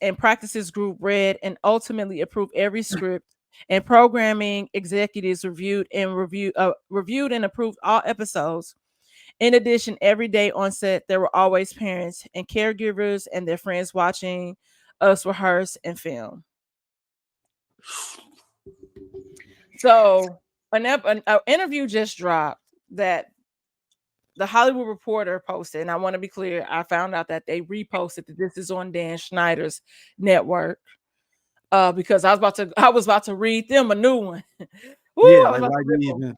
and practices group read and ultimately approved every script, and programming executives reviewed and approved all episodes. In addition, every day on set, there were always parents and caregivers and their friends watching us rehearse and film. So an interview just dropped that the Hollywood Reporter posted, and I want to be clear, I found out that they reposted that this is on Dan Schneider's network. Because I was about to read them a new one. Woo, yeah, like why you even?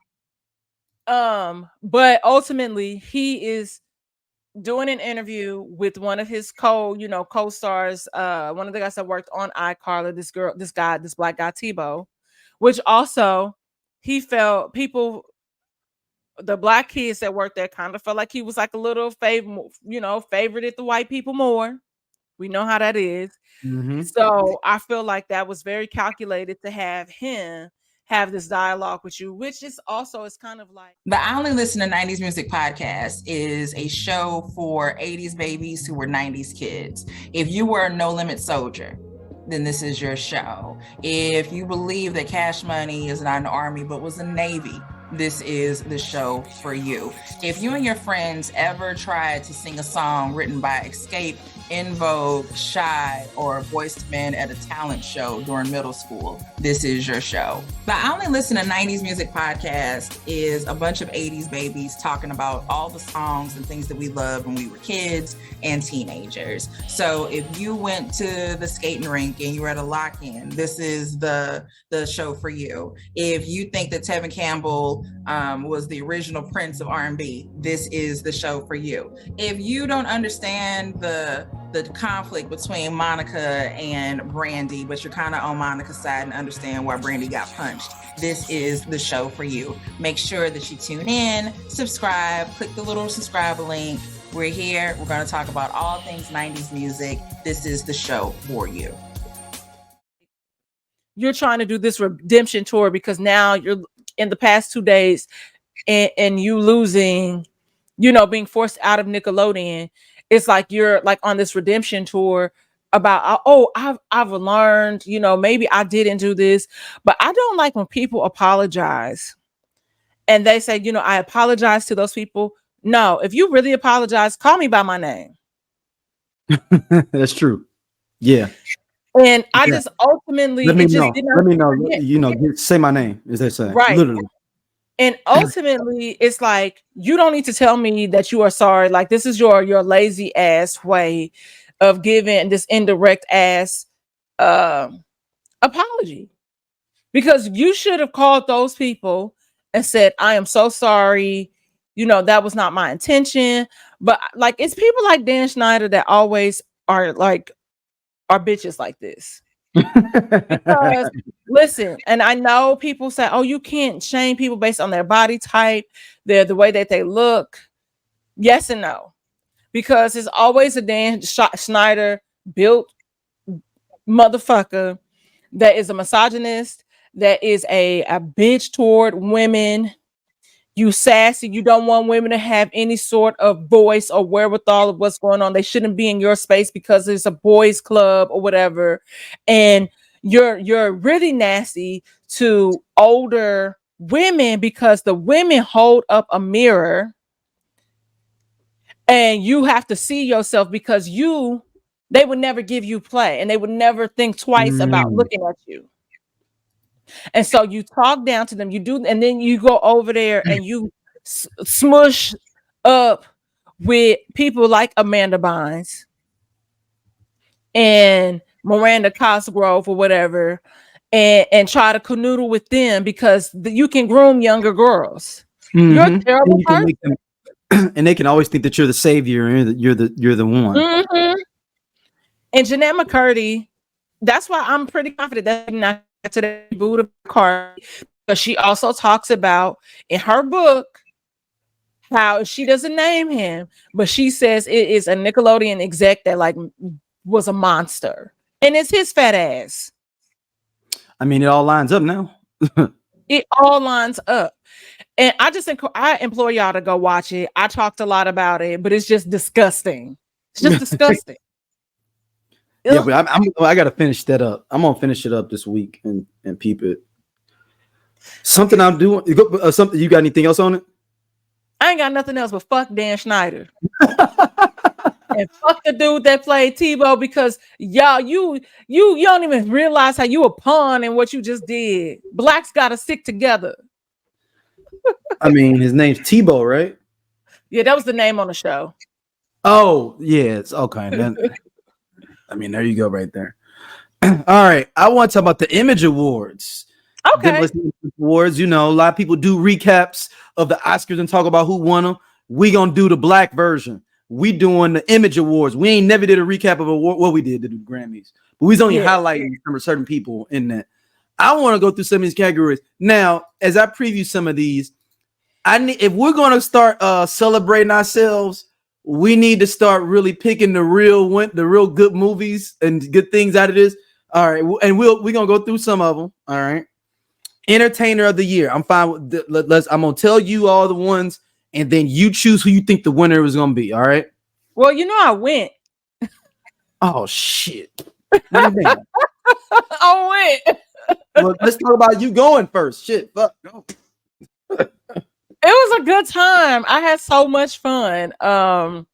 But ultimately he is doing an interview with one of his co-stars, one of the guys that worked on iCarly, this black guy Tebow, which also he felt the black kids that worked there kind of felt like he was like a little favorited the white people more. We know how that is. Mm-hmm. So I feel like that was very calculated to have him have this dialogue with you, which is also is kind of like the I Only Listen to 90s Music podcast is a show for 80s babies who were 90s kids. If you were a No Limit soldier, then this is your show. If you believe that Cash Money is not an army but was a Navy, this is the show for you. If you and your friends ever tried to sing a song written by Escape, In Vogue, Shy, or Boyz II Men at a talent show during middle school, this is your show. The I Only Listen to 90s Music podcast is a bunch of 80s babies talking about all the songs and things that we loved when we were kids and teenagers. So if you went to the skating rink and you were at a lock-in, this is the show for you. If you think that Tevin Campbell was the original Prince of R&B, this is the show for you. If you don't understand the conflict between Monica and Brandy, but you're kind of on Monica's side and understand why Brandy got punched, this is the show for you. Make sure that you tune in, subscribe, click the little subscribe link. We're here. We're going to talk about all things 90s music. This is the show for you. You're trying to do this redemption tour because now you're in the past 2 days and you losing, being forced out of Nickelodeon. It's like you're like on this redemption tour about, I've learned, maybe I didn't do this, but I don't like when people apologize and they say, I apologize to those people. No, if you really apologize, call me by my name. That's true. Yeah. And I just ultimately, let me know. Say my name, as they say. Right. Literally. And ultimately, it's like, you don't need to tell me that you are sorry. Like, this is your lazy ass way of giving this indirect ass apology. Because you should have called those people and said, I am so sorry. That was not my intention. But like, it's people like Dan Schneider that always are bitches like this. Because listen, and I know people say, oh, you can't shame people based on their body type, the way that they look. Yes and no, because it's always a Dan Schneider built motherfucker that is a misogynist, that is a bitch toward women. You sassy, you don't want women to have any sort of voice or wherewithal of what's going on. They shouldn't be in your space because it's a boys club or whatever. And you're really nasty to older women because the women hold up a mirror and you have to see yourself because they would never give you play and they would never think twice about looking at you. And so you talk down to them, you do, and then you go over there and you smush up with people like Amanda Bynes and Miranda Cosgrove or whatever, and try to canoodle with them because you can groom younger girls. You're a terrible person. And they can always think that you're the savior and you're the one. Mm-hmm. And Jeanette McCurdy, that's why I'm pretty confident that not to the boot of Cardi, because she also talks about in her book how she doesn't name him, but she says it is a Nickelodeon exec that like was a monster, and it's his fat ass. I mean, it all lines up now. It all lines up. And I implore y'all to go watch it. I talked a lot about it, but it's just disgusting. It's just disgusting. Yeah, but I got to finish that up. I'm gonna finish it up this week and peep it. Something I'm doing. Something you got anything else on it? I ain't got nothing else but fuck Dan Schneider. And fuck the dude that played Tebow, because y'all, you don't even realize how you a pawn in what you just did. Blacks gotta stick together. I mean, his name's Tebow, right? Yeah, that was the name on the show. Oh, yeah, it's okay. I mean, there you go, right there. All right, I want to talk about the Image Awards. Okay. Awards, you know, a lot of people do recaps of the Oscars and talk about who won them. We gonna do the black version. We doing the Image Awards. We ain't never did a recap of award. Well, we did the Grammys, but we's only highlighting certain people in that. I want to go through some of these categories now. As I preview some of these, if we're gonna start celebrating ourselves, we need to start really picking the real good movies and good things out of this. All right, and we're gonna go through some of them. All right, Entertainer of the Year. I'm fine with. I'm gonna tell you all the ones, and then you choose who you think the winner is gonna be. All right. Well, you know I went. Oh shit! I went. Well, let's talk about you going first. Shit, fuck. Go. It was a good time. I had so much fun. A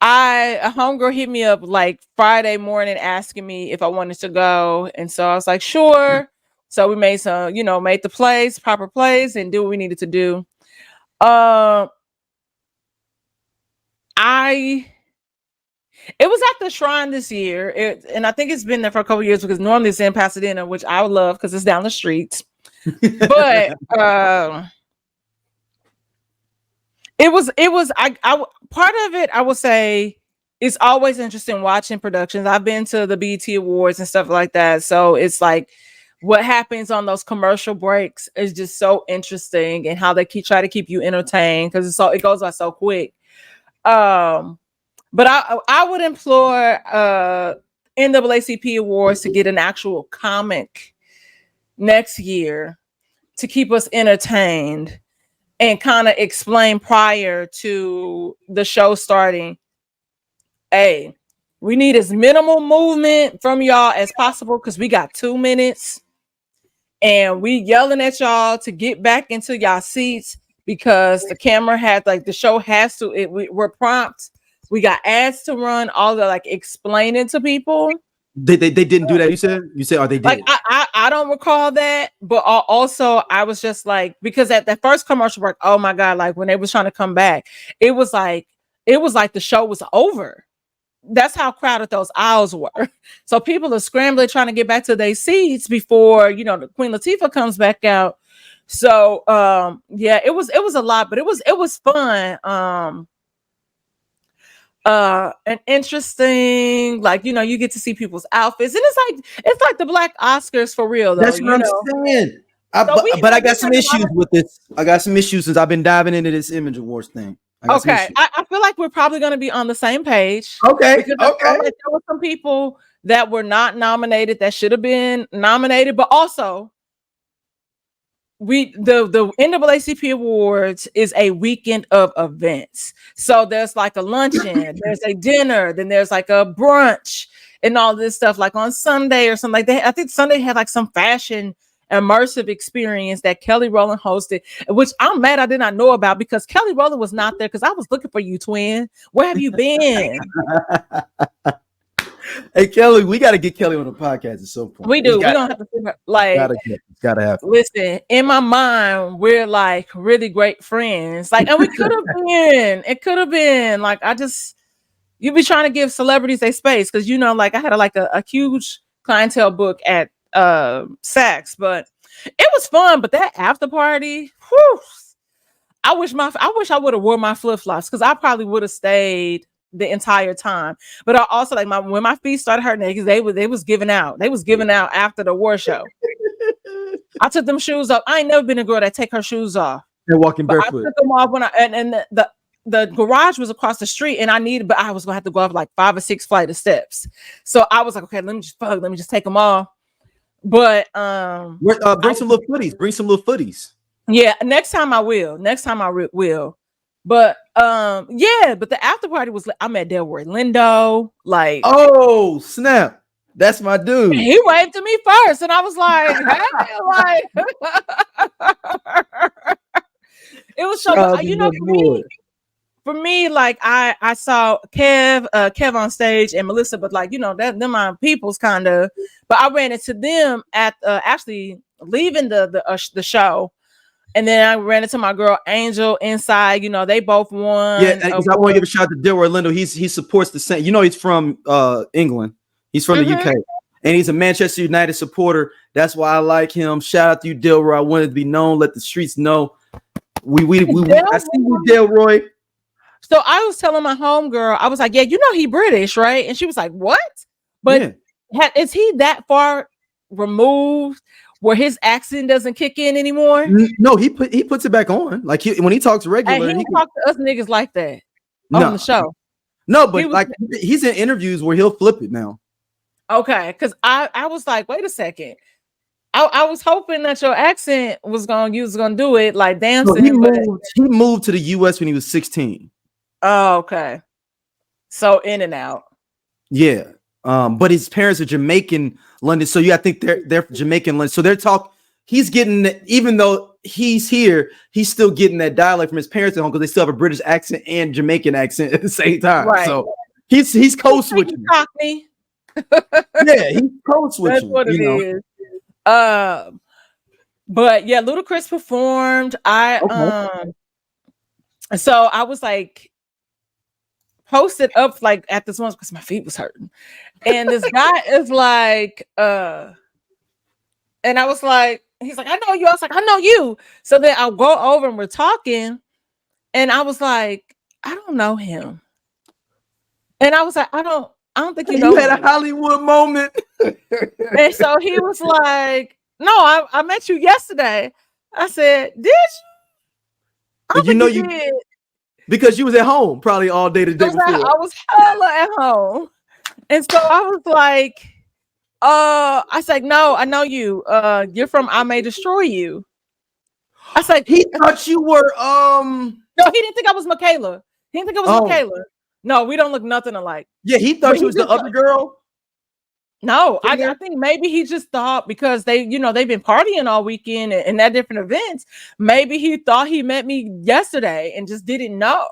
homegirl hit me up like Friday morning asking me if I wanted to go, and so I was like, sure. So we made some, made the proper plays, and do what we needed to do. It was at the Shrine this year, and I think it's been there for a couple of years because normally it's in Pasadena, which I would love because it's down the street. But it was I part of it, I would say, it's always interesting watching productions. I've been to the BET Awards and stuff like that, so it's like what happens on those commercial breaks is just so interesting, and how they try to keep you entertained because it goes by so quick. But I would implore NAACP Awards to get an actual comic next year to keep us entertained and kind of explain prior to the show starting. Hey, we need as minimal movement from y'all as possible because we got 2 minutes and we yelling at y'all to get back into y'all seats because the camera had the show has to, we're prompt. We got ads to run, all the explaining to people. They didn't do that. You said, or they did? I don't recall that, but also I was just because at that first commercial break, oh my God, when they was trying to come back, it was like the show was over. That's how crowded those aisles were. So people are scrambling trying to get back to their seats before the Queen Latifah comes back out. So yeah, it was a lot, but it was fun. And interesting, you get to see people's outfits, and it's like the Black Oscars for real, though. That's what I'm saying. But I got some issues with this. I got some issues since I've been diving into this Image Awards thing. Okay, I feel like we're probably going to be on the same page. Okay, because there were some people that were not nominated that should have been nominated, but also the NAACP Awards is a weekend of events. So there's a luncheon, there's a dinner, then there's a brunch and all this stuff on Sunday or something like that. I think Sunday had some fashion immersive experience that Kelly Rowland hosted, which I'm mad I did not know about because Kelly Rowland was not there because I was looking for you, twin. Where have you been? Hey Kelly, we got to get Kelly on the podcast at some point. We do. We don't have to gotta have. Listen, in my mind, we're like really great friends. Like, and we could have been. It could have been like you be trying to give celebrities a space because like I had a huge clientele book at Saks, but it was fun. But that after party, whew, I wish I would have wore my flip-flops because I probably would have stayed the entire time. But I also when my feet started hurting because they was giving out. They was giving out after the war show. I took them shoes off. I ain't never been a girl that take her shoes off. They're walking barefoot. I took them off when the garage was across the street and but I was gonna have to go up like 5 or 6 flight of steps. So I was like, okay, let me just take them off. But bring some little footies. Yeah, next time I will. But but the after party was I met Delroy Lindo. Like, oh snap, that's my dude. He waved to me first, and I was like, hey, like it was so for me, like I saw Kev on stage and Melissa, but like them my people's kind of. But I ran into them at actually leaving the show. And then I ran into my girl Angel inside. They both won. Yeah, I want to give a shout out to Delroy Lindo. He supports the Saints. He's from England. He's from the UK, and he's a Manchester United supporter. That's why I like him. Shout out to you, Delroy. I wanted to be known. Let the streets know. I see you, Delroy. So I was telling my homegirl, I was like, "Yeah, he British, right?" And she was like, "What?" But is he that far removed where his accent doesn't kick in anymore? No, he puts it back on. Like when he talks regular, he talk to us niggas like that on the show. No, but he's in interviews where he'll flip it now. Okay, because I was like, wait a second. I was hoping that your accent was gonna do it like dancing. So he moved to the US when he was 16. Oh, okay. So in and out. Yeah. But his parents are Jamaican London, so I think they're Jamaican London. So he's getting, even though he's here, he's still getting that dialect from his parents at home because they still have a British accent and Jamaican accent at the same time. Right. So he's code switching. Cockney. Yeah, he's code switching. That's what it is. But yeah, Ludacris performed. So I was like posted up like at this one because my feet was hurting, and this guy is like, and I was like, he's like, I know you. I was like, I know you. So then I'll go over and we're talking, and I was like, I don't know him, and I was like, I don't think you know. You had a Hollywood moment. And so he was like, no, I met you yesterday. I said, did you? You did. Because you was at home probably all day the day before. I was hella at home. And so I was like, I said, no, I know you. You're from I May Destroy You. I said, he thought you were No, he didn't think I was Michaela. He didn't think I was Michaela. No, we don't look nothing alike. Yeah, he thought you was the other girl. No, I think maybe he just thought because they've been partying all weekend and at different events. Maybe he thought he met me yesterday and just didn't know.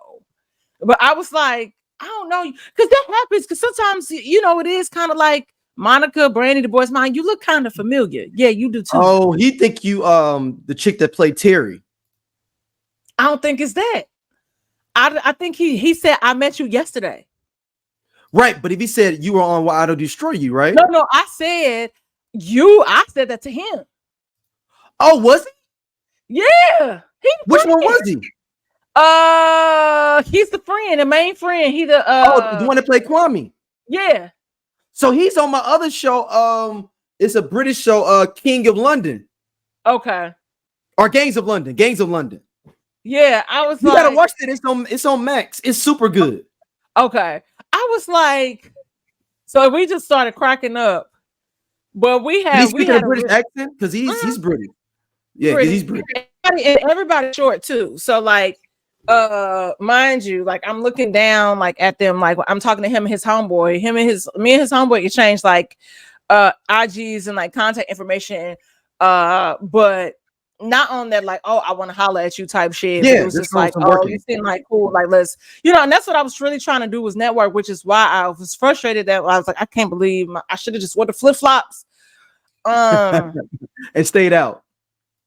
But I was like, I don't know, because that happens. Because sometimes it is kind of like Monica, Brandy, the boys' mind. You look kind of familiar. Yeah, you do too. Oh, he think you the chick that played Terry. I don't think it's that. I think he said I met you yesterday. Right, but if he said you were on Why I Don't Destroy You, right? No, I said you. I said that to him. Oh, was he? Yeah. Which one was he? He's the friend, the main friend. He the the one that played Kwame. Yeah. So he's on my other show. It's a British show, King of London. Okay. Or Gangs of London. Gangs of London. Yeah, I was you gotta watch it. It's on Max. It's super good. Okay. I was like, so we just started cracking up. But we had a British accent because he's British. Yeah, because he's British. And everybody's short too. So like, mind you, like I'm looking down like at them, like I'm talking to him and his homeboy. Me and his homeboy exchanged like IGs and like contact information. But not on that like, oh, I want to holler at you type shit. Yeah, But it was just like, oh, you seem like cool. Like, let's, and that's what I was really trying to do was network, which is why I was frustrated that I was like, I can't believe I should have just wore the flip flops. And stayed out.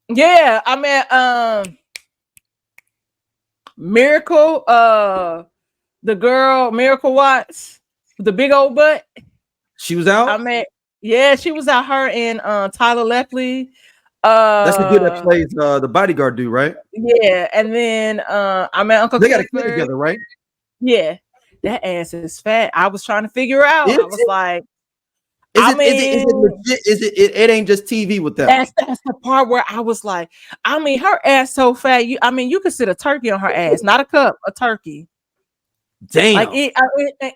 Yeah, I mean, Miracle, the girl Miracle Watts, the big old butt. She was out. I mean, yeah, she was out. Her and Tyler Lepley. That's the dude that plays the bodyguard dude, right? Yeah, and then I met Uncle. They got a kid together, right? Yeah, that ass is fat. I was trying to figure out. I was like, is it legit? It ain't just TV with that? That's the part where I was like, I mean, her ass so fat. You could sit a turkey on her ass, not a cup, a turkey. Damn. Like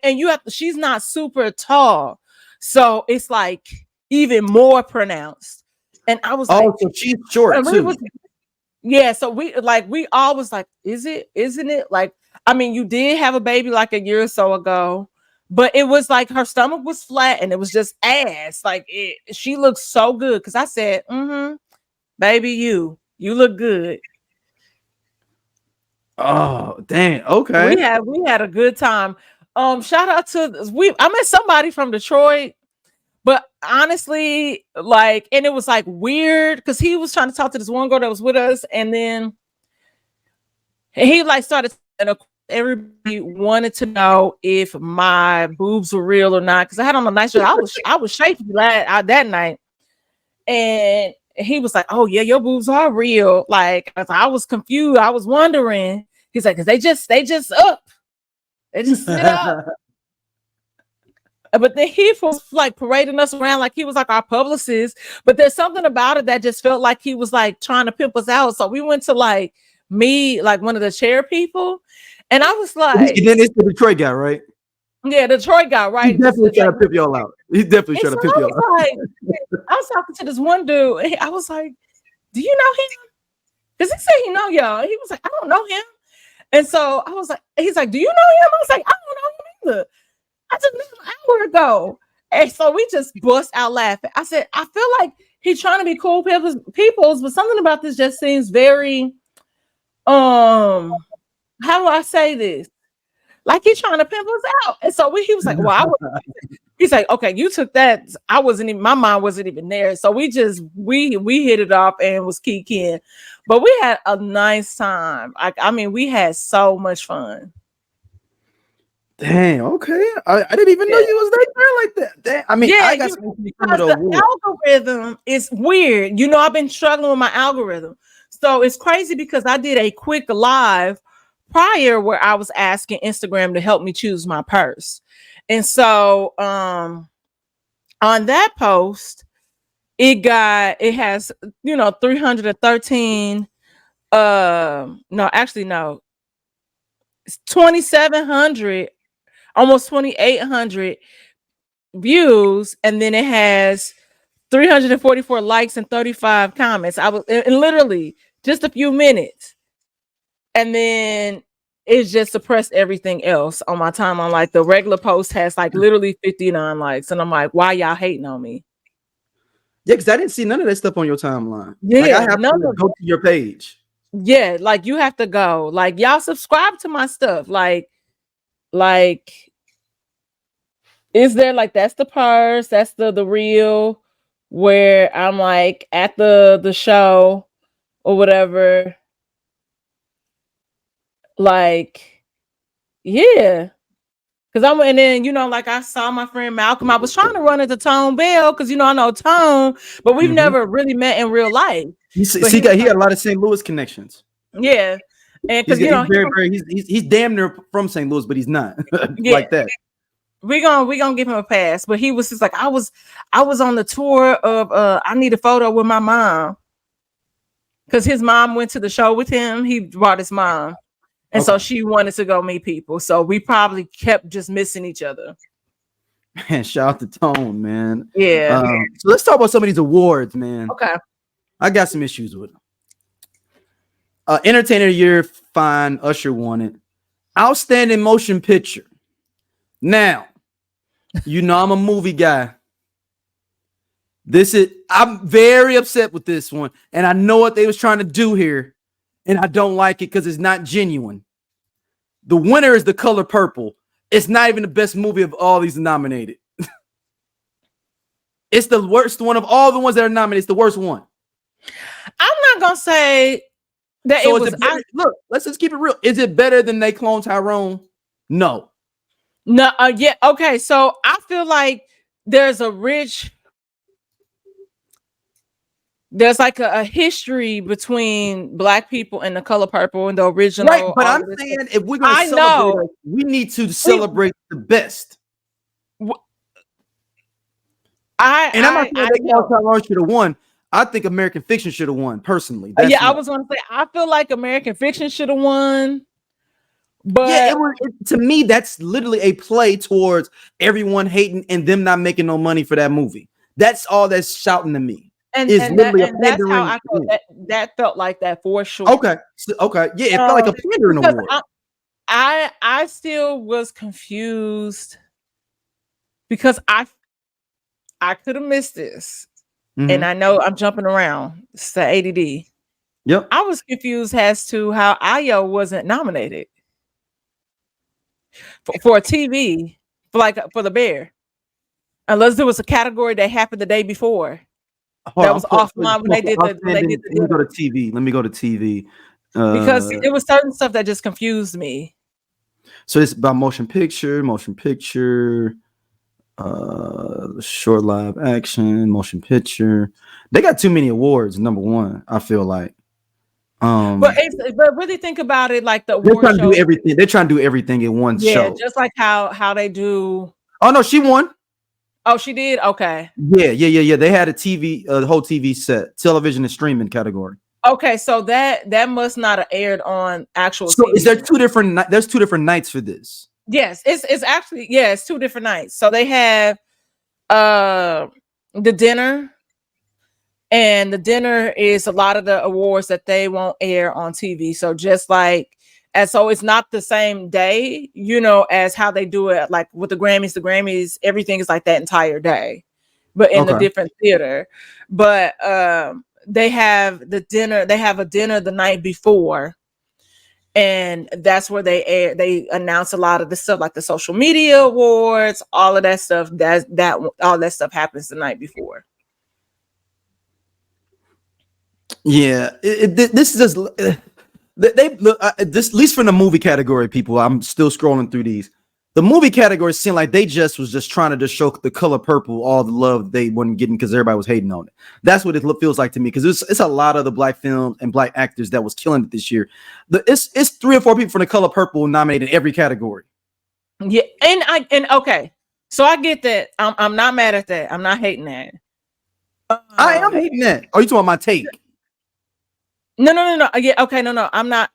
and you have to, she's not super tall, so it's like even more pronounced. And I was like, so she's short too. So we all was like, isn't it? Like, I mean, you did have a baby like a year or so ago, but it was like her stomach was flat and it was just ass. Like she looked so good because I said, baby, you look good. Oh, dang. Okay. We had a good time. Shout out to I met somebody from Detroit, but honestly, like, and it was like weird because he was trying to talk to this one girl that was with us, and then he like started, and everybody wanted to know if my boobs were real or not because I had on a nice dress. I was shaky that night, and he was like, "Oh yeah, your boobs are real." Like I was confused. I was wondering. He's like, "Cause they just up. They just sit up." But then he was like parading us around like he was like our publicist. But there's something about it that just felt like he was like trying to pimp us out. So we went to like meet like one of the chair people, and I was like, and then it's the Detroit guy, right? Yeah, Detroit guy, right? He's definitely trying to pimp y'all out. He's definitely trying to pimp y'all out. Like, I was talking to this one dude. And I was like, "Do you know him?" Because he said he know y'all. He was like, "I don't know him." And so I was like, he's like, "Do you know him?" I was like, "I don't know him either. I just met him an hour ago." And so we just bust out laughing. I said, I feel like he's trying to be cool peoples, but something about this just seems very, how do I say this? Like he's trying to pimp us out. And so he was like, "Well, he's like, okay, you took that. My mind wasn't even there." So we hit it off and was kikiing. But we had a nice time. I mean, we had so much fun. Dang, okay. I didn't even know you was that girl like that. Dang. I mean, I got the algorithm is weird. I've been struggling with my algorithm. So it's crazy because I did a quick live prior where I was asking Instagram to help me choose my purse. And so on that post, it has 313 it's 2,700, almost 2,800 views, and then it has 344 likes and 35 comments. I was in literally just a few minutes, and then it just suppressed everything else on my timeline. Like the regular post has like literally 59 likes, and I'm like, why y'all hating on me? Yeah, because I didn't see none of that stuff on your timeline. Yeah, like I have to go to your page. Yeah, like you have to go. Like y'all subscribe to my stuff. Like is there like that's the purse, that's the reel where I'm like at the show or whatever. Like, yeah. Cause and then like I saw my friend Malcolm. I was trying to run into Tone Bell because I know Tone, but we've never really met in real life. He had a lot of St. Louis connections. Yeah, and because he's damn near from St. Louis, but he's not like that. We gonna give him a pass, but he was just like I was on the tour of I need a photo with my mom because his mom went to the show with him. He brought his mom, and so she wanted to go meet people. So we probably kept just missing each other. Man, shout out to Tone, man. Yeah. So let's talk about some of these awards, man. Okay. I got some issues with them. Entertainer of the Year, fine. Usher won it. Outstanding Motion Picture. Now, I'm a movie guy. I'm very upset with this one, and I know what they was trying to do here, and I don't like it because it's not genuine. The winner is The Color Purple. It's not even the best movie of all these nominated. It's the worst one of all the ones that are nominated. It's the worst one. I'm not gonna say that So it was. Look, let's just keep it real. Is it better than They Clone Tyrone? No. No, yeah, okay. So I feel like there's like a history between Black people and The Color Purple and the original. Right, but I'm saying if we're going to celebrate, we need to celebrate the best. I'm not saying They Clone Tyrone should have won. I think American Fiction should have won, personally. I was going to say, I feel like American Fiction should have won. But yeah, to me, that's literally a play towards everyone hating and them not making no money for that movie. That's all that's shouting to me. And that's how I felt. That felt like that for sure. Okay. Yeah, it felt like a pandering award. I still was confused because I could have missed this. Mm-hmm. And I know I'm jumping around. It's the ADD. Yep. I was confused as to how Ayo wasn't nominated for a TV for the Bear, unless there was a category that happened the day before. That was offline when they did the. Let me go to TV. Let me go to TV because it was certain stuff that just confused me. So it's about motion picture, short live action, motion picture. They got too many awards. Number one, I feel like. But really think about it, like they're trying to do everything. They're trying to do everything in one show. Yeah, just like how they do. Oh no, she won. Oh, she did. Okay. Yeah. They had a whole TV set, television and streaming category. Okay, so that must not have aired on actual. So TV. Is there two different? There's two different nights for this. Yes, it's actually it's 2 different nights. So they have the dinner. And the dinner is a lot of the awards that they won't air on TV. So so it's not the same day, as how they do it. Like with the Grammys, everything is like that entire day, but in the different theater. But they have the dinner. They have a dinner the night before, and that's where they announce a lot of the stuff, like the social media awards, all of that stuff. All that stuff happens the night before. Yeah, this is just they look this, at least from the movie category. People, I'm still scrolling through these. The movie category seemed like they was just trying to just show The Color Purple all the love they weren't getting because everybody was hating on it. That's what it feels like to me, because it's a lot of the Black film and Black actors that was killing it this year. It's 3 or 4 people from The Color Purple nominated in every category. Yeah, and okay, so I get that. I'm not mad at that. I'm not hating that. I am hating that. Are you talking about my take? No. Yeah, okay, no. I'm not.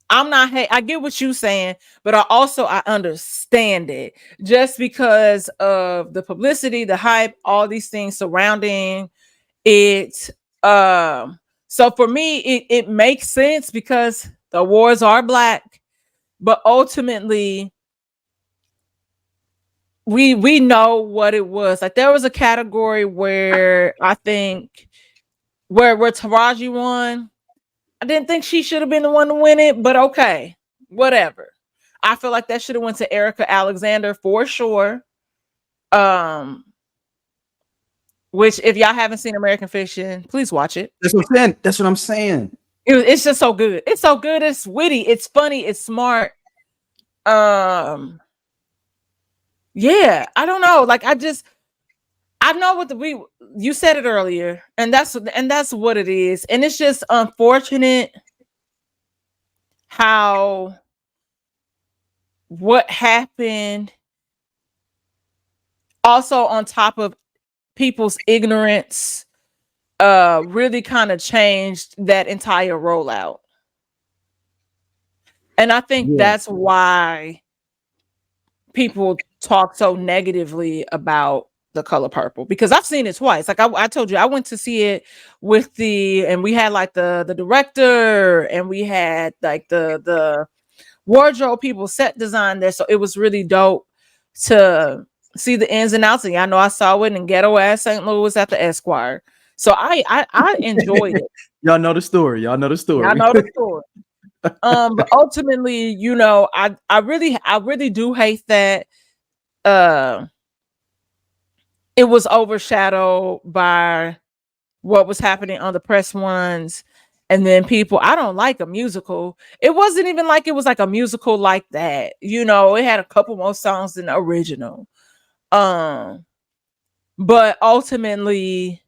I get what you're saying, but I understand it, just because of the publicity, the hype, all these things surrounding it. So for me, it makes sense because the awards are Black, but ultimately we know what it was. Like there was a category where I think where Taraji won. I didn't think she should have been the one to win it, but okay, whatever. I feel like that should have went to Erica Alexander for sure. Which, if y'all haven't seen American Fiction, please watch it. That's what I'm saying. It's just so good. It's so good. It's witty. It's funny. It's smart. Yeah, I don't know. Like I know you said it earlier, and that's what it is. And it's just unfortunate how what happened, also on top of people's ignorance, really kind of changed that entire rollout. And I think that's why people talk so negatively about The Color Purple, because I've seen it twice. Like I told you, I went to see it and we had like the director, and we had like the wardrobe people, set design there. So it was really dope to see the ins and outs, and y'all know I saw it in ghetto ass St. Louis at the Esquire. So I enjoyed it. Y'all know the story. Y'all know the story. I know the story. But ultimately, you know, I really do hate that it was overshadowed by what was happening on the press ones. And then people, I don't like a musical. It wasn't even like it was like a musical like that. You know, it had a couple more songs than the original. But ultimately,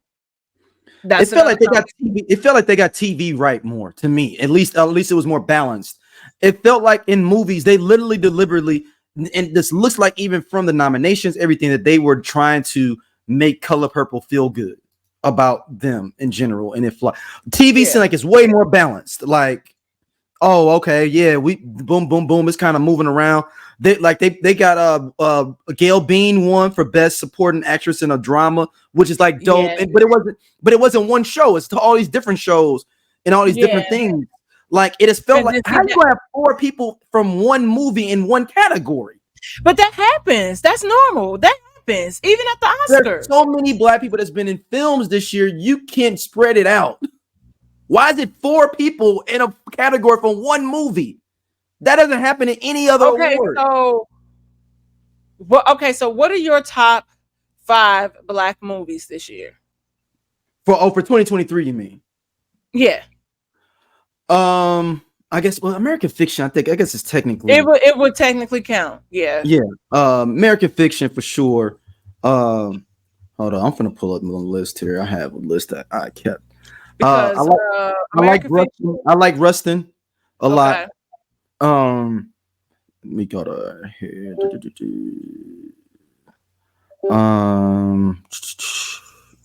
it felt like they got TV. It felt like they got TV right more to me. At least it was more balanced. It felt like in movies they literally deliberately, and this looks like even from the nominations, everything that they were trying to make Color Purple feel good about them in general. And TV seemed like it's way more balanced. Like, oh, okay, yeah, we boom, boom, boom. It's kind of moving around. They got Gail Bean won for best supporting actress in a drama, which is like dope. Yeah. But it wasn't one show. It's all these different shows and all these different things. Like it has felt like how do you have 4 people from one movie in one category? But that happens. That's normal. That happens even at the Oscars. There's so many Black people that's been in films this year. You can't spread it out. Why is it 4 people in a category from one movie? That doesn't happen in any other award. So what are your top 5 Black movies this year? For 2023, you mean? Yeah. I guess American Fiction, I guess it's technically it would technically count. Yeah. Yeah. American Fiction for sure. Hold on, I'm gonna pull up my list here. I have a list that I kept. Because I like Rustin a lot. Let me go to here.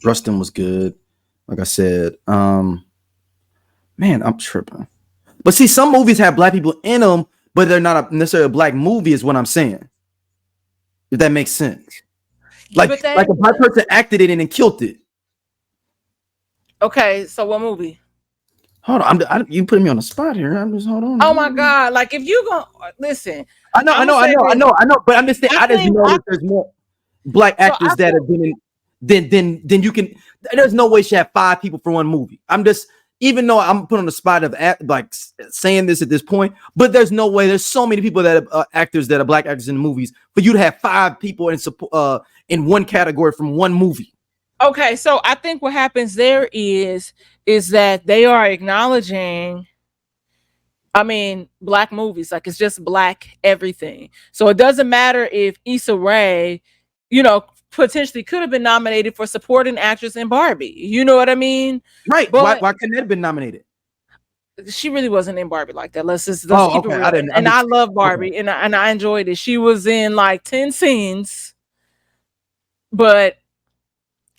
Rustin was good. Like I said, man, I'm tripping. But see, some movies have Black people in them, but they're not necessarily a Black movie, is what I'm saying. If that makes sense. Like a Black person acted it and then killed it. Okay, so what movie? Hold on, you putting me on the spot here. I'm just hold on. Oh my God! Like if you gonna listen, I know. But I'm just saying. I just know that there's more Black actors that have been in. Then you can. There's no way she had 5 people for one movie. I'm just, even though I'm put on the spot of like saying this at this point, but there's no way. There's so many people that are actors that are Black actors in the movies for you to have 5 people in one category from one movie. Okay, so I think what happens there is that they are acknowledging, Black movies, like it's just Black everything. So it doesn't matter if Issa Rae, potentially could have been nominated for supporting actress in Barbie. You know what I mean? Right. But why couldn't that have been nominated? She really wasn't in Barbie like that. Let's keep it real. I love Barbie, and I enjoyed it. She was in like 10 scenes, but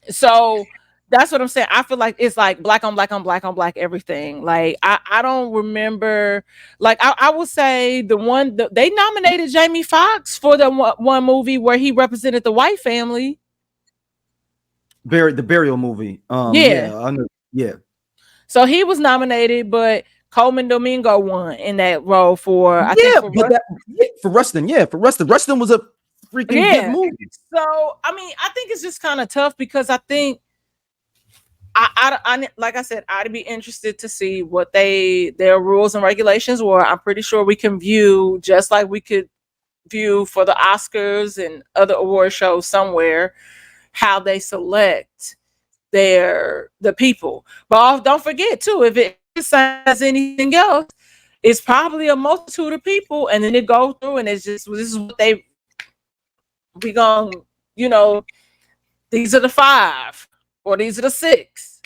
so that's what I'm saying. I feel like it's like Black on Black on Black on Black everything. Like I don't remember. Like I would say they nominated Jamie Foxx for the one movie where he represented the white family. The burial movie. Yeah. So he was nominated, but Coleman Domingo won in that role for Rustin. Yeah, for Rustin. Rustin was a freaking good movie. So I think it's just kind of tough because I think I like I said, I'd be interested to see what their rules and regulations were. I'm pretty sure we can view just like we could view for the Oscars and other award shows somewhere how they select the people. But don't forget too, if it says anything else, it's probably a multitude of people, and then it goes through and it's just this is what we gonna, these are the 5 or these are the 6.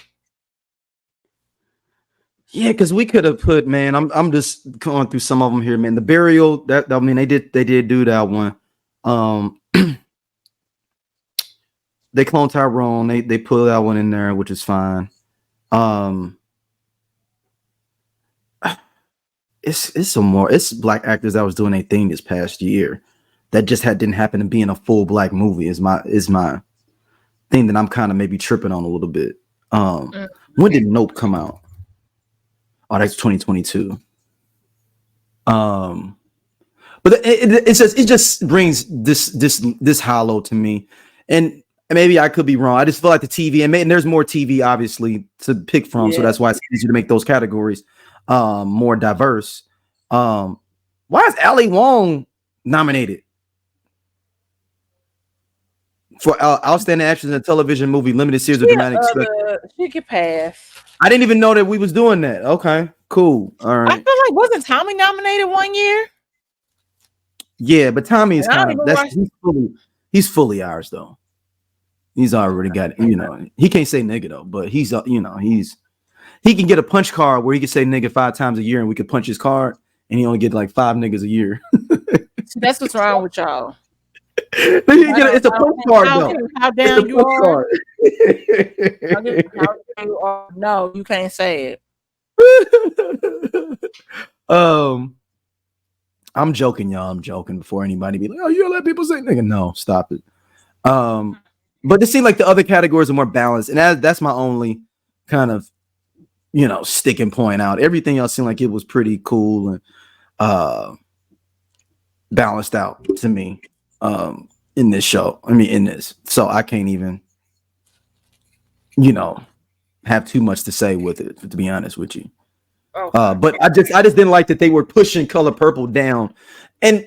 Yeah, because we could have put, man. I'm just going through some of them here, man. The burial, they did do that one. They cloned Tyrone. They put that one in there, which is fine. It's Black actors that was doing a thing this past year that just didn't happen to be in a full Black movie. Is my thing that I'm kind of maybe tripping on a little bit. When did Nope come out? Oh, that's 2022. But it just brings this hollow to me, and maybe I could be wrong. I just feel like the TV, and there's more TV obviously to pick from, so that's why it's easier to make those categories more diverse. Why is Ali Wong nominated for outstanding actress in a television movie, limited series, or dramatic? She could pass. I didn't even know that we was doing that. Okay, cool. All right. I feel like wasn't Tommy nominated one year? Yeah, but Tommy is kind of he's fully ours though. He's already got it, you know. He can't say nigga though, but he's you know, he can get a punch card where he can say nigga 5 times a year and we could punch his card and he only get like 5 niggas a year. That's what's wrong with y'all. It's a punch card though. How down you are. No, you can't say it. I'm joking, y'all. I'm joking before anybody be like, oh, you let people say nigga. No, stop it. But it seemed like the other categories are more balanced, and that's my only kind of, you know, sticking point out. Everything else seemed like it was pretty cool and balanced out to me in this show. I mean, in this, so I can't even, you know, have too much to say with it, to be honest with you. But I just didn't like that they were pushing Color Purple down, and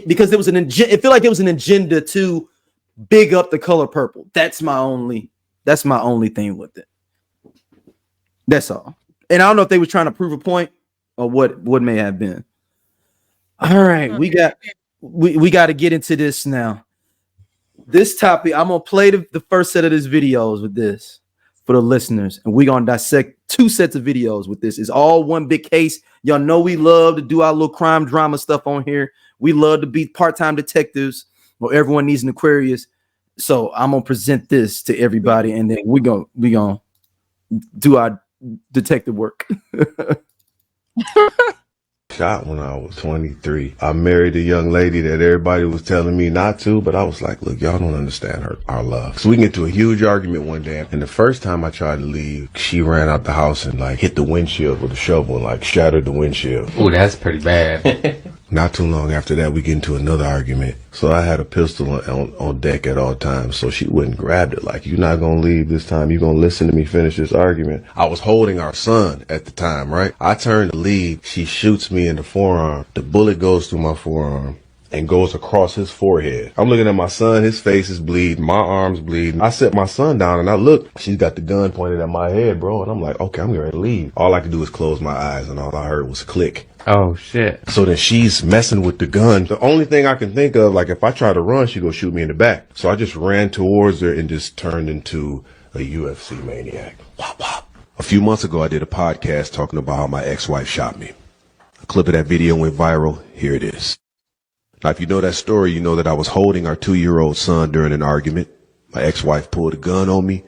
because there was it felt like it was an agenda to big up the Color Purple. That's my only thing with it. That's all. And I don't know if they were trying to prove a point or what may have been. All right, we got to get into this now. This topic, I'm gonna play the first set of this videos with this for the listeners, and we're gonna dissect 2 sets of videos with this. It's all one big case. Y'all know we love to do our little crime drama stuff on here. We love to be part-time detectives. Well, everyone needs an Aquarius. So I'm gonna present this to everybody, and then we gonna do our detective work. Shot when I was 23. I married a young lady that everybody was telling me not to, but I was like, look, y'all don't understand our love. So we get into a huge argument one day, and the first time I tried to leave, she ran out the house and like hit the windshield with a shovel and like shattered the windshield. Oh, that's pretty bad. Not too long after that, we get into another argument. So I had a pistol on deck at all times, so she wouldn't grab it. Like, you're not going to leave this time. You're going to listen to me finish this argument. I was holding our son at the time, right? I turn to leave. She shoots me in the forearm. The bullet goes through my forearm and goes across his forehead. I'm looking at my son. His face is bleeding. My arm's bleeding. I set my son down and I look. She's got the gun pointed at my head, bro. And I'm like, okay, I'm going to leave. All I could do was close my eyes, and all I heard was click. Oh, shit. So then she's messing with the gun. The only thing I can think of, like, if I try to run, she gonna shoot me in the back. So I just ran towards her and just turned into a UFC maniac. Wop, wop. A few months ago, I did a podcast talking about how my ex-wife shot me. A clip of that video went viral. Here it is. Now, if you know that story, you know that I was holding our 2-year-old son during an argument. My ex-wife pulled a gun on me,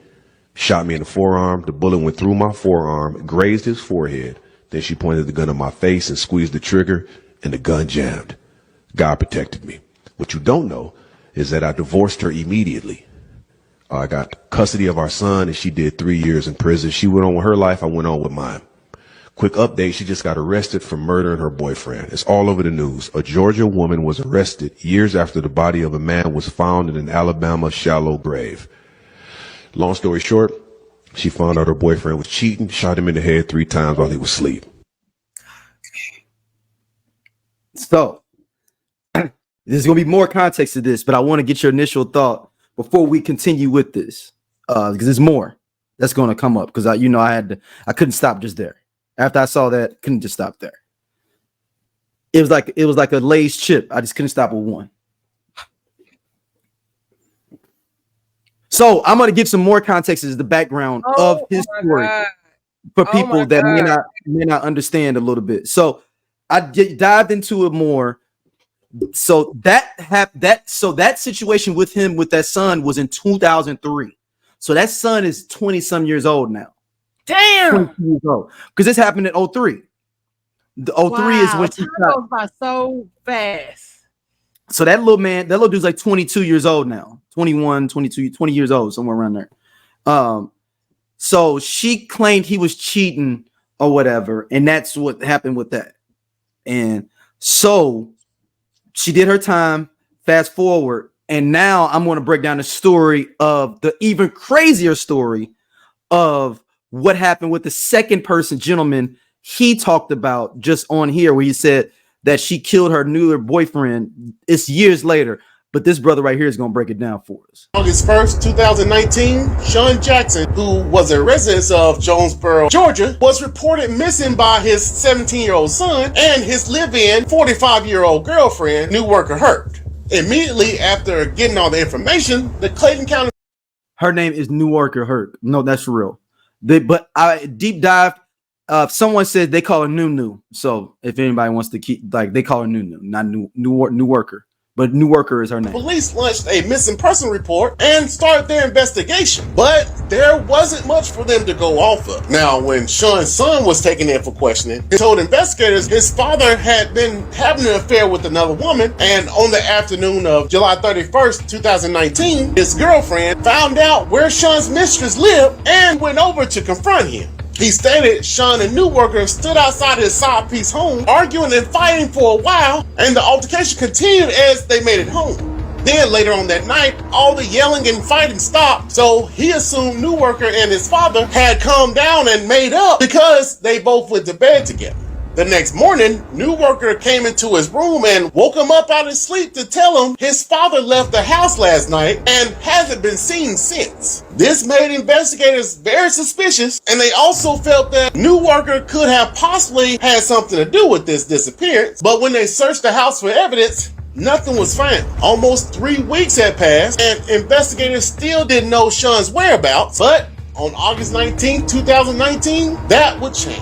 shot me in the forearm. The bullet went through my forearm, grazed his forehead. Then she pointed the gun at my face and squeezed the trigger, and the gun jammed. God protected me. What you don't know is that I divorced her immediately. I got custody of our son, and she did 3 years in prison. She went on with her life. I went on with mine. Quick update, she just got arrested for murdering her boyfriend. It's all over the news. A Georgia woman was arrested years after the body of a man was found in an Alabama shallow grave. Long story short, she found out her boyfriend was cheating, shot him in the head 3 times while he was asleep. So, there's going to be more context to this, but I want to get your initial thought before we continue with this, because there's more that's going to come up. Because I couldn't stop just there. After I saw that, couldn't just stop there. It was like a Lay's chip. I just couldn't stop with one. So I'm going to give some more context as the background of his story for people that may not understand a little bit. So I dived into it more. So that situation with him with that son was in 2003. So that son is 20 some years old now. Damn. Because this happened in 03. The 03 is when time goes by so fast. So that little dude's like 22 years old now. 21, 22, 20 years old, somewhere around there. So she claimed he was cheating or whatever, and that's what happened with that. And so she did her time. Fast forward, and now I'm going to break down the story of the even crazier story of what happened with the second person gentleman he talked about just on here, where he said that she killed her newer boyfriend. It's years later, but this brother right here is going to break it down for us. August 1st, 2019, Sean Jackson, who was a resident of Jonesboro, Georgia, was reported missing by his 17-year-old son and his live-in 45-year-old girlfriend, Newoker Hurt. Immediately after getting all the information, the Clayton County... Her name is Newoker Hurt. No, that's real. But I deep dived. Someone said they call her Nunu. So if anybody wants to keep, like, they call her Nunu, not new worker. But Newoker is her name. Police launched a missing person report and started their investigation, but there wasn't much for them to go off of. Now, when Sean's son was taken in for questioning, he told investigators his father had been having an affair with another woman, and on the afternoon of July 31st, 2019, his girlfriend found out where Sean's mistress lived and went over to confront him. He stated Sean and Newoker stood outside his side piece home, arguing and fighting for a while, and the altercation continued as they made it home. Then later on that night, all the yelling and fighting stopped, so he assumed Newoker and his father had calmed down and made up because they both went to bed together. The next morning, Newoker came into his room and woke him up out of his sleep to tell him his father left the house last night and hasn't been seen since. This made investigators very suspicious, and they also felt that Newoker could have possibly had something to do with this disappearance, but when they searched the house for evidence, nothing was found. Almost 3 weeks had passed, and investigators still didn't know Sean's whereabouts, but on August 19, 2019, that would change.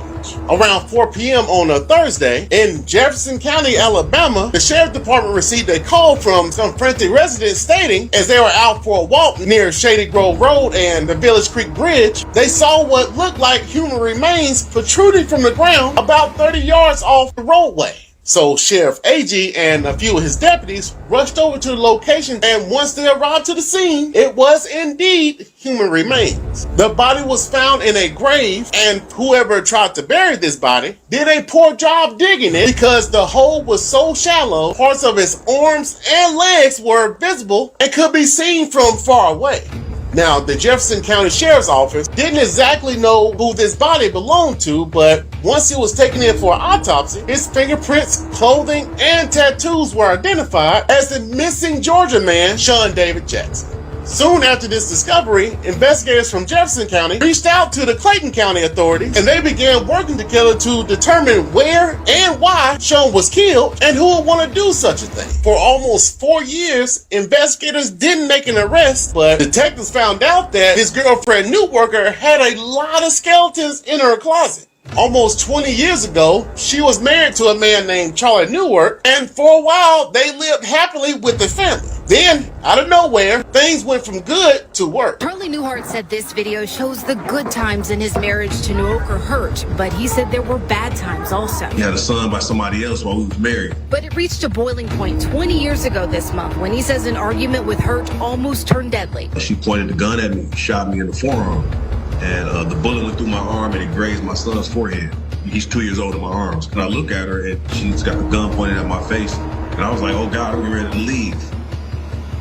Around 4 p.m. on a Thursday in Jefferson County, Alabama, the sheriff department received a call from some friendly residents stating as they were out for a walk near Shady Grove Road and the Village Creek Bridge, they saw what looked like human remains protruding from the ground about 30 yards off the roadway. So Sheriff A.G. and a few of his deputies rushed over to the location, and once they arrived to the scene, it was indeed human remains. The body was found in a grave, and whoever tried to bury this body did a poor job digging it because the hole was so shallow, parts of his arms and legs were visible and could be seen from far away. Now, the Jefferson County Sheriff's Office didn't exactly know who this body belonged to, but once he was taken in for an autopsy, his fingerprints, clothing, and tattoos were identified as the missing Georgia man, Sean David Jackson. Soon after this discovery, investigators from Jefferson County reached out to the Clayton County authorities, and they began working together to determine where and why Sean was killed and who would want to do such a thing. For almost 4 years, investigators didn't make an arrest, but detectives found out that his girlfriend Newoker had a lot of skeletons in her closet. Almost 20 years ago, she was married to a man named Charlie Newoker, and for a while, they lived happily with the family. Then, out of nowhere, things went from good to worse. Charlie Newoker said this video shows the good times in his marriage to Newoker Hurt, but he said there were bad times also. He had a son by somebody else while we was married. But it reached a boiling point 20 years ago this month when he says an argument with Hurt almost turned deadly. She pointed the gun at me, shot me in the forearm, and the bullet went through my arm and it grazed my son's forehead. He's 2 years old in my arms. And I look at her and she's got the gun pointed at my face. And I was like, oh God, I'm ready to leave.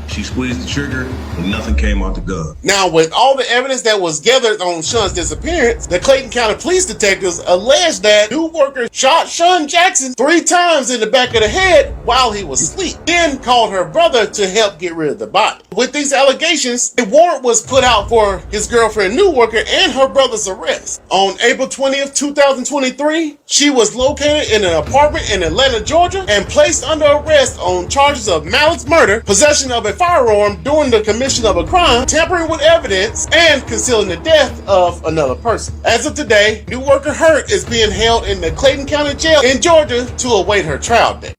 She squeezed the trigger and nothing came out the gun. Now, with all the evidence that was gathered on Sean's disappearance, the Clayton County police detectives alleged that Newoker shot Sean Jackson 3 times in the back of the head while he was asleep, then called her brother to help get rid of the body. With these allegations, a warrant was put out for his girlfriend Newoker and her brother's arrest. On April 20th, 2023, she was located in an apartment in Atlanta, Georgia, and placed under arrest on charges of malice murder, possession of a firearm during the commission of a crime, tampering with evidence, and concealing the death of another person. As of today, Newoker Hurt is being held in the Clayton County Jail in Georgia to await her trial date.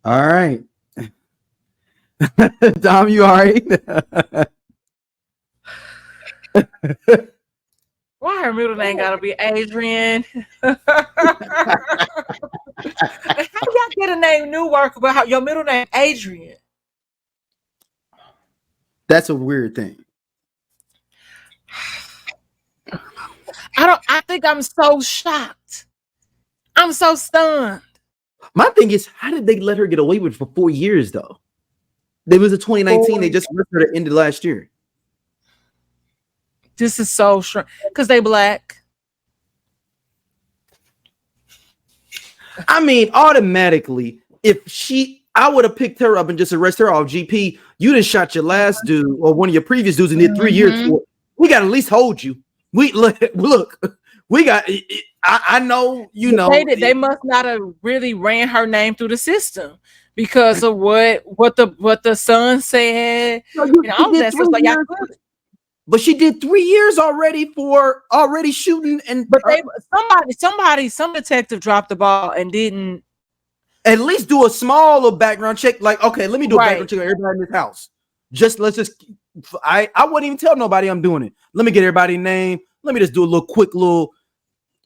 All right. Dom, you all right? Why her middle name gotta be Adrian? How y'all get a name Newoker, but how your middle name Adrian? That's a weird thing. I think I'm so shocked. I'm so stunned. My thing is, how did they let her get away with it for 4 years though? It was a 2019. They just arrested her at the end of last year. This is so strange because they black. I mean, automatically, I would have picked her up and just arrested her off GP. You done shot your last dude or one of your previous dudes and did 3 years for it. We got to at least hold you. We look. We got. I know. You know. They must not have really ran her name through the system because of what the son said. No, and all that stuff. But she did 3 years already for already shooting. But some detective dropped the ball and didn't at least do a small little background check. Like, okay, let me do a background check on everybody in this house. I wouldn't even tell nobody I'm doing it. Let me get everybody's name. Let me just do a quick little.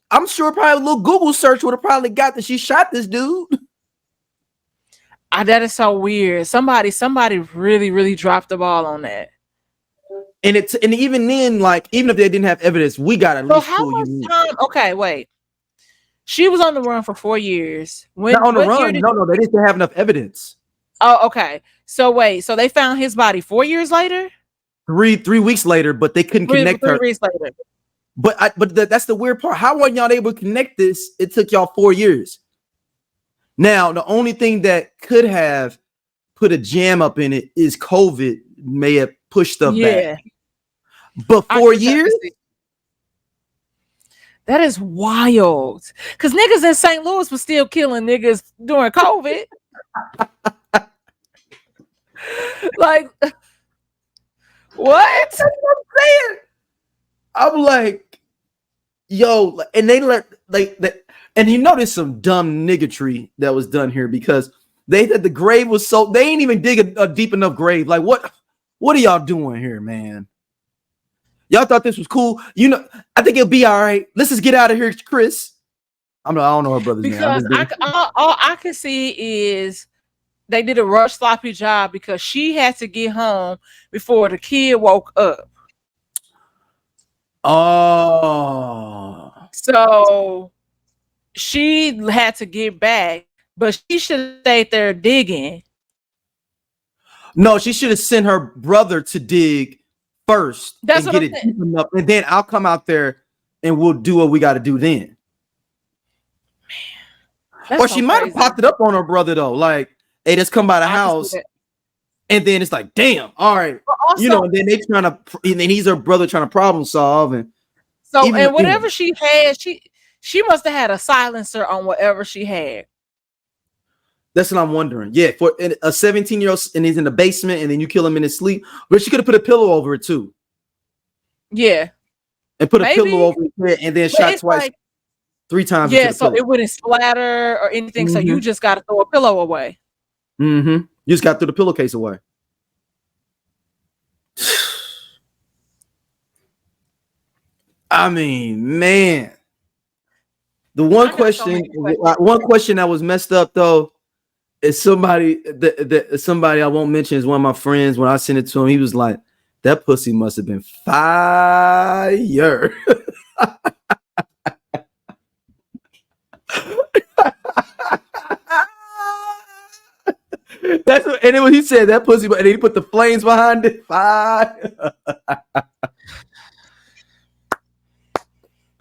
I'm sure probably a little Google search would have probably got that she shot this dude. That is so weird. Somebody really, really dropped the ball on that. And even then, like, even if they didn't have evidence, we got at least how much time? Okay, wait. She was on the run for 4 years. Not on the run. No, they didn't have enough evidence. Oh, okay. So wait, so they found his body 4 years later? 3 weeks later, but they couldn't connect her. 3 weeks later. But that's the weird part. How weren't y'all able to connect this? It took y'all 4 years. Now, the only thing that could have put a jam up in it is COVID may have pushed stuff back. But 4 years? That is wild. Because niggas in St. Louis was still killing niggas during COVID. Like, what? That's what I'm saying. I'm like, yo, and they let and you notice some dumb niggatry that was done here because they said the grave was so they ain't even dig a deep enough grave. Like, what are y'all doing here, man? Y'all thought this was cool. You know, I think it'll be all right. Let's just get out of here, Chris. I don't know her brother's name. Because all I can see is they did a rush sloppy job because she had to get home before the kid woke up. Oh. So she had to get back, but she should have stayed there digging. No, she should have sent her brother to dig first. That's and what get I'm it saying. deep enough, and then I'll come out there and we'll do what we got to do then. Or she might have popped it up on her brother though, like, hey, let's come by the house. And then it's like, damn, all right. Also, you know, and then and then he's her brother trying to problem solve. And so, and whatever she had, she must have had a silencer on whatever she had. That's what I'm wondering. Yeah, for a 17-year-old and he's in the basement and then you kill him in his sleep. But she could have put a pillow over it too. Yeah. And put a pillow over his head and then shot twice, like, 3 times. Yeah, so it wouldn't splatter or anything. So you just got to throw a pillow away. Mm-hmm. You just got to throw the pillowcase away. I mean, man. The one question that was messed up though is somebody I won't mention is one of my friends. When I sent it to him, he was like, "That pussy must have been fire." That's what, and then when he said that pussy, and then he put the flames behind it. Fire.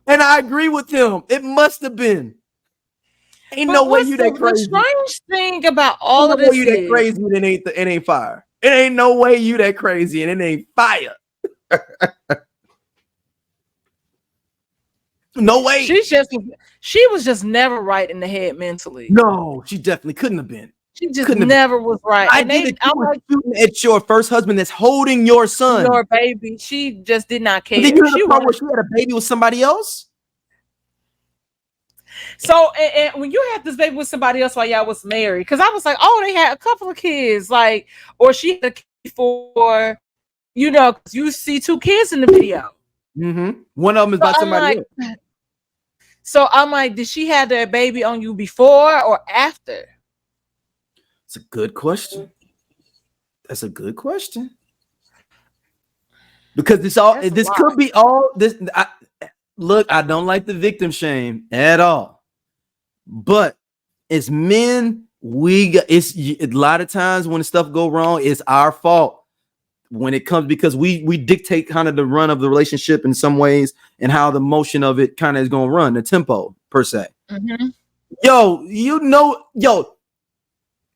And I agree with him. It must have been. Ain't no way you that crazy. The strange thing about all of this you that crazy and it ain't fire. It ain't no way you that crazy and it ain't fire. No way. She was just never right in the head mentally. No, she definitely couldn't have been. She just never was right. I'm like shooting at your first husband that's holding your son, your baby. She just did not care. Then you had where she had a baby with somebody else. So, and when you had this baby with somebody else while y'all was married, because I was like, oh, they had a couple of kids, like, or she had a kid before, you know, because you see 2 kids in the video. Mm-hmm. One of them is by somebody else. So I'm like, did she have that baby on you before or after? It's a good question. That's a good question. Because this could be all this. Look, I don't like the victim shame at all. But as men, it's a lot of times when stuff go wrong, it's our fault when it comes, because we dictate kind of the run of the relationship in some ways and how the motion of it kind of is going to run, the tempo per se. Mm-hmm.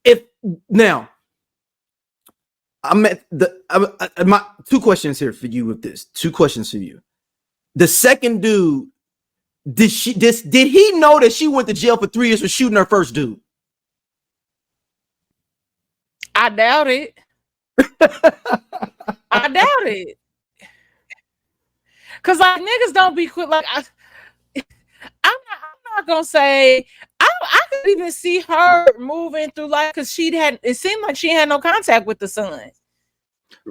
If now my two questions here for you with this. Two questions for you. The second dude, did he know that she went to jail for 3 years for shooting her first dude? I doubt it. I doubt it. Cause like niggas don't be quick. Like I'm not gonna say I could even see her moving through life because it seemed like she had no contact with the son.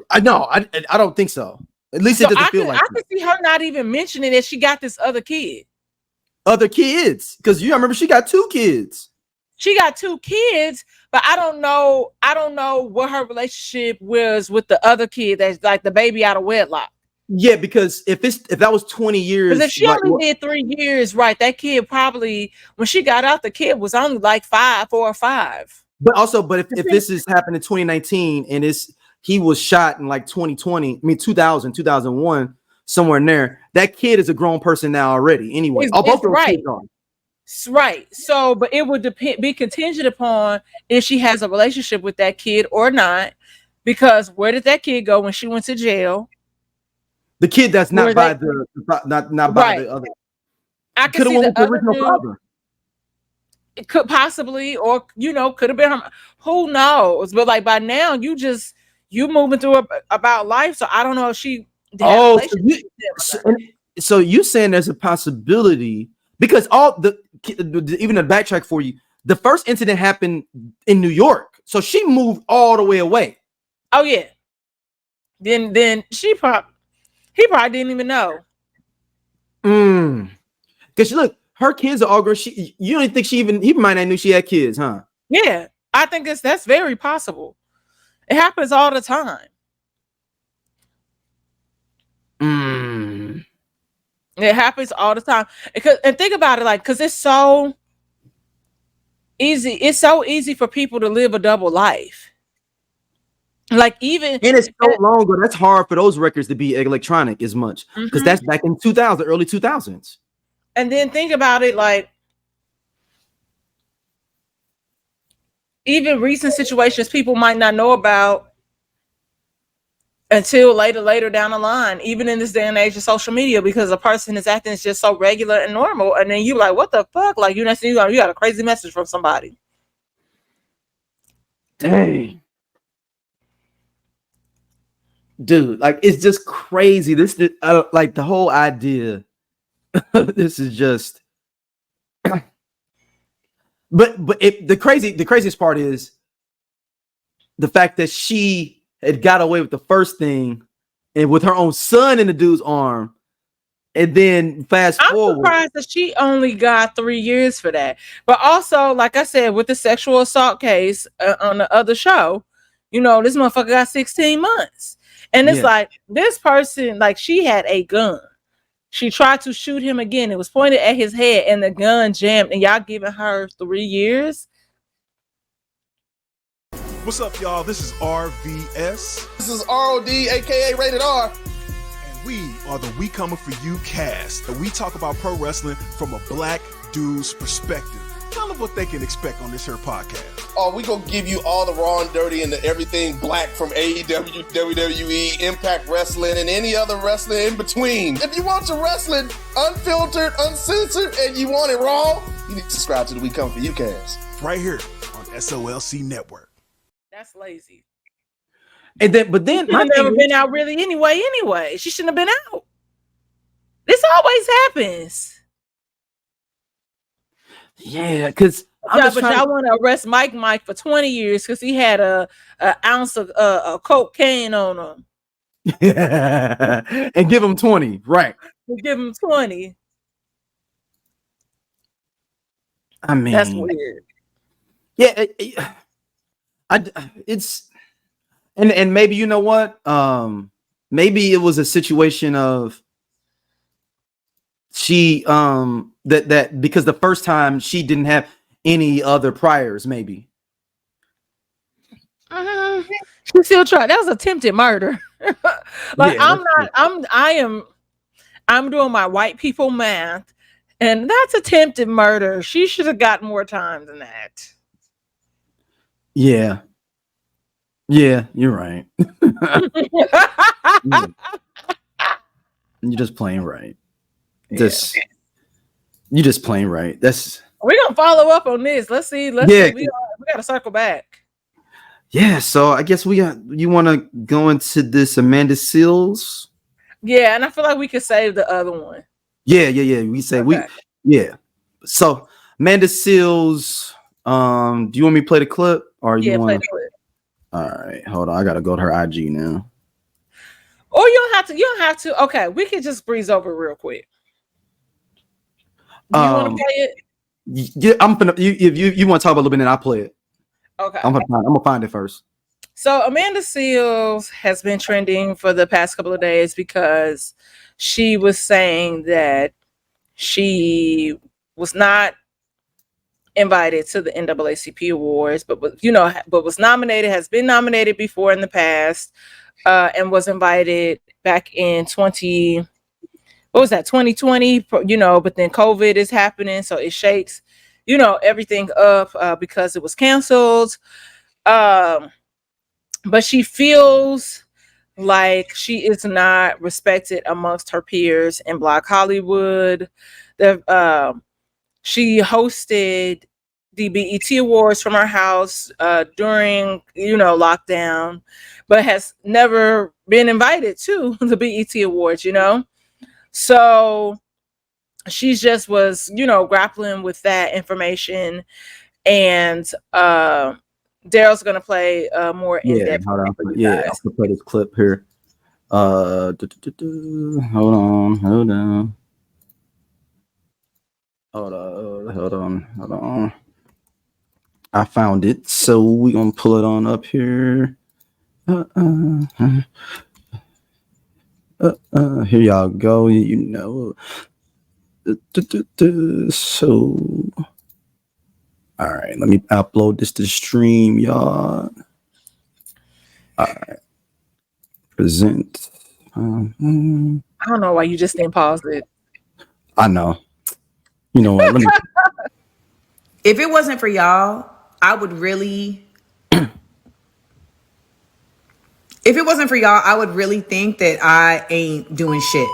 I know. I don't think so. At least it doesn't feel like I could see her not even mentioning that she got this other kid. Other kids, because you remember she got 2 kids. She got 2 kids, but I don't know what her relationship was with the other kid that's like the baby out of wedlock. Yeah, because if that was 20 years, because if she only did 3 years, right? That kid probably, when she got out, the kid was only like 4 or 5. But if this is happened in 2019 and he was shot in like 2001, somewhere in there, that kid is a grown person now already. Anyway, both of those kids are. Right. So, but it would be contingent upon if she has a relationship with that kid or not. Because where did that kid go when she went to jail? The kid that's not by the other. I could see the original father. It could possibly, or could have been her. Who knows? But like by now, you moving through about life. So I don't know if she. So you saying there's a possibility, because even to backtrack for you, the first incident happened in New York, so she moved all the way away. Oh yeah. Then he probably didn't even know. Because look, her kids are all grown. You don't think he might not knew she had kids, huh? Yeah, I think that's very possible. It happens all the time. It happens all the time. And think about it, like, because it's so easy. It's so easy for people to live a double life. Like and it's so long ago. That's hard for those records to be electronic as much, because that's back in 2000, early 2000s. And then think about it, like even recent situations people might not know about until later down the line, even in this day and age of social media, because a person is acting just so regular and normal, and then you like, what the fuck? Like you got a crazy message from somebody. Dang. Dude, like it's just crazy. This like the whole idea. This is just. But the craziest part is the fact that she had got away with the first thing, and with her own son in the dude's arm, and then fast forward. I'm surprised that she only got 3 years for that. But also, like I said, with the sexual assault case on the other show, this motherfucker got 16 months. And it's like, this person, like, she had a gun. She tried to shoot him again. It was pointed at his head and the gun jammed, and y'all giving her 3 years? What's up, y'all? This is RVS. This is ROD, aka Rated R. And we are the We Coming For You cast. And we talk about pro wrestling from a black dude's perspective. Tell them what they can expect on this here podcast. Oh, we gonna give you all the raw and dirty and everything black from AEW, WWE, Impact Wrestling, and any other wrestling in between. If you want your wrestling unfiltered, uncensored, and you want it raw, you need to subscribe to the We Come For You cast. Right here on SOLC Network. That's lazy. But then I've never been out really anyway. She shouldn't have been out. This always happens. Yeah, because but y'all want to arrest Mike for 20 years because he had a ounce of cocaine on him. And give him 20, right? Give him 20. I mean, that's weird. Yeah, it's and maybe you know what? Maybe it was a situation of she that because the first time she didn't have, any other priors, maybe. She still tried. That was attempted murder. Like I'm doing my white people math, and that's attempted murder. She should have got more time than that. Yeah. Yeah, you're right. You're just playing right. You just playing right. That's We're gonna follow up on this. Let's see. We gotta circle back. Yeah, so I guess you want to go into this Amanda Seales? Yeah, and I feel like we could save the other one. Yeah. We say So Amanda Seales, do you want me to play the clip or you want play the clip? All right, hold on. I gotta go to her IG now. Or you don't have to. Okay, we could just breeze over real quick. Do you want to play it? Yeah, I'm gonna. If you want to talk about a little bit, then I'll play it. Okay. I'm gonna find it first. So Amanda Seales has been trending for the past couple of days because she was saying that she was not invited to the NAACP awards, but was nominated, has been nominated before in the past, and was invited back in 2020, but then COVID is happening, so it shakes, everything up because it was canceled. But she feels like she is not respected amongst her peers in Black Hollywood. She hosted the BET Awards from her house during, lockdown, but has never been invited to the BET Awards, So she just was, grappling with that information. And Daryl's going to play more in-depth. Hold on. Yeah, I'll play this clip here. Hold on. I found it, so we're gonna pull it on up here. Here y'all go. So, all right, let me upload this to stream, y'all. All right, present. I don't know why you just didn't pause it. I know. You know what? Let me. If it wasn't for y'all, I would really. If it wasn't for y'all, I would really think that I ain't doing shit.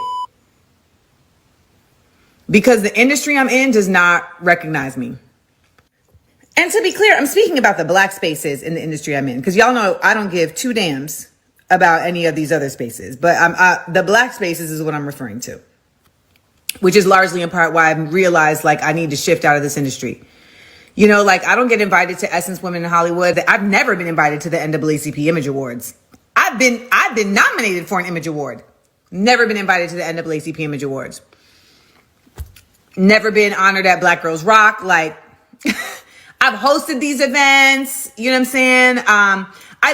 Because the industry I'm in does not recognize me. And to be clear, I'm speaking about the Black spaces in the industry I'm in. Because y'all know I don't give two damns about any of these other spaces. But the Black spaces is what I'm referring to. Which is largely in part why I realized I need to shift out of this industry. I don't get invited to Essence Women in Hollywood. I've never been invited to the NAACP Image Awards. I've been nominated for an Image Award. Never been invited to the NAACP Image Awards. Never been honored at Black Girls Rock. I've hosted these events. You know what I'm saying? I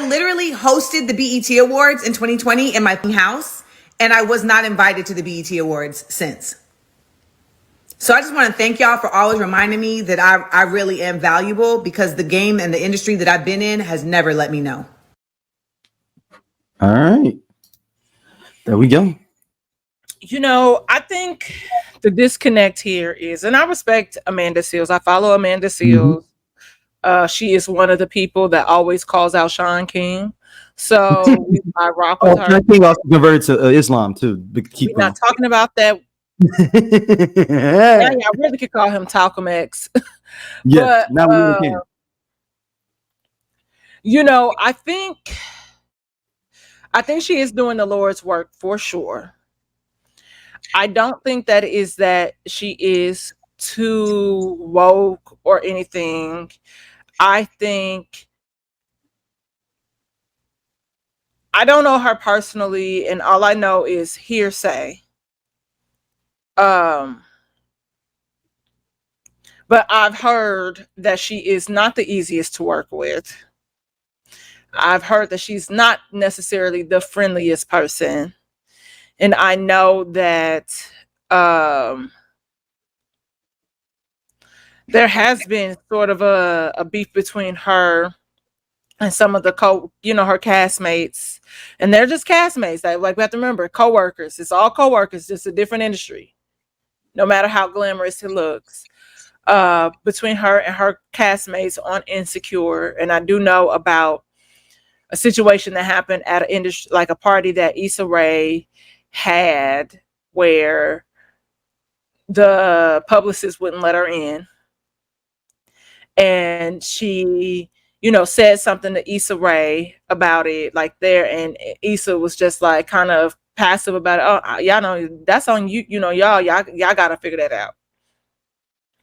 literally hosted the BET Awards in 2020 in my house, and I was not invited to the BET Awards since. So I just want to thank y'all for always reminding me that I really am valuable, because the game and the industry that I've been in has never let me know. All right. There we go. I think the disconnect here is, and I respect Amanda Seales. I follow Amanda Seales. She is one of the people that always calls out Sean King. So I rock with her. Sean King also converted to Islam too. We're not talking about that. Yeah, I really could call him Talcum X. Yes, now we really can. I think she is doing the Lord's work for sure. I don't think that is that she is too woke or anything. I don't know her personally, and all I know is hearsay. But I've heard that she is not the easiest to work with. I've heard that she's not necessarily the friendliest person. And I know that there has been sort of a beef between her and some of the her castmates, and they're just castmates. Like we have to remember, co-workers. It's all co-workers, just a different industry. No matter how glamorous it looks, between her and her castmates on Insecure, and I do know about a situation that happened at an industry, like a party that Issa Rae had, where the publicist wouldn't let her in, and she, said something to Issa Rae about it, like there, and Issa was just like kind of passive about it. Oh, y'all know that's on you. Y'all gotta figure that out.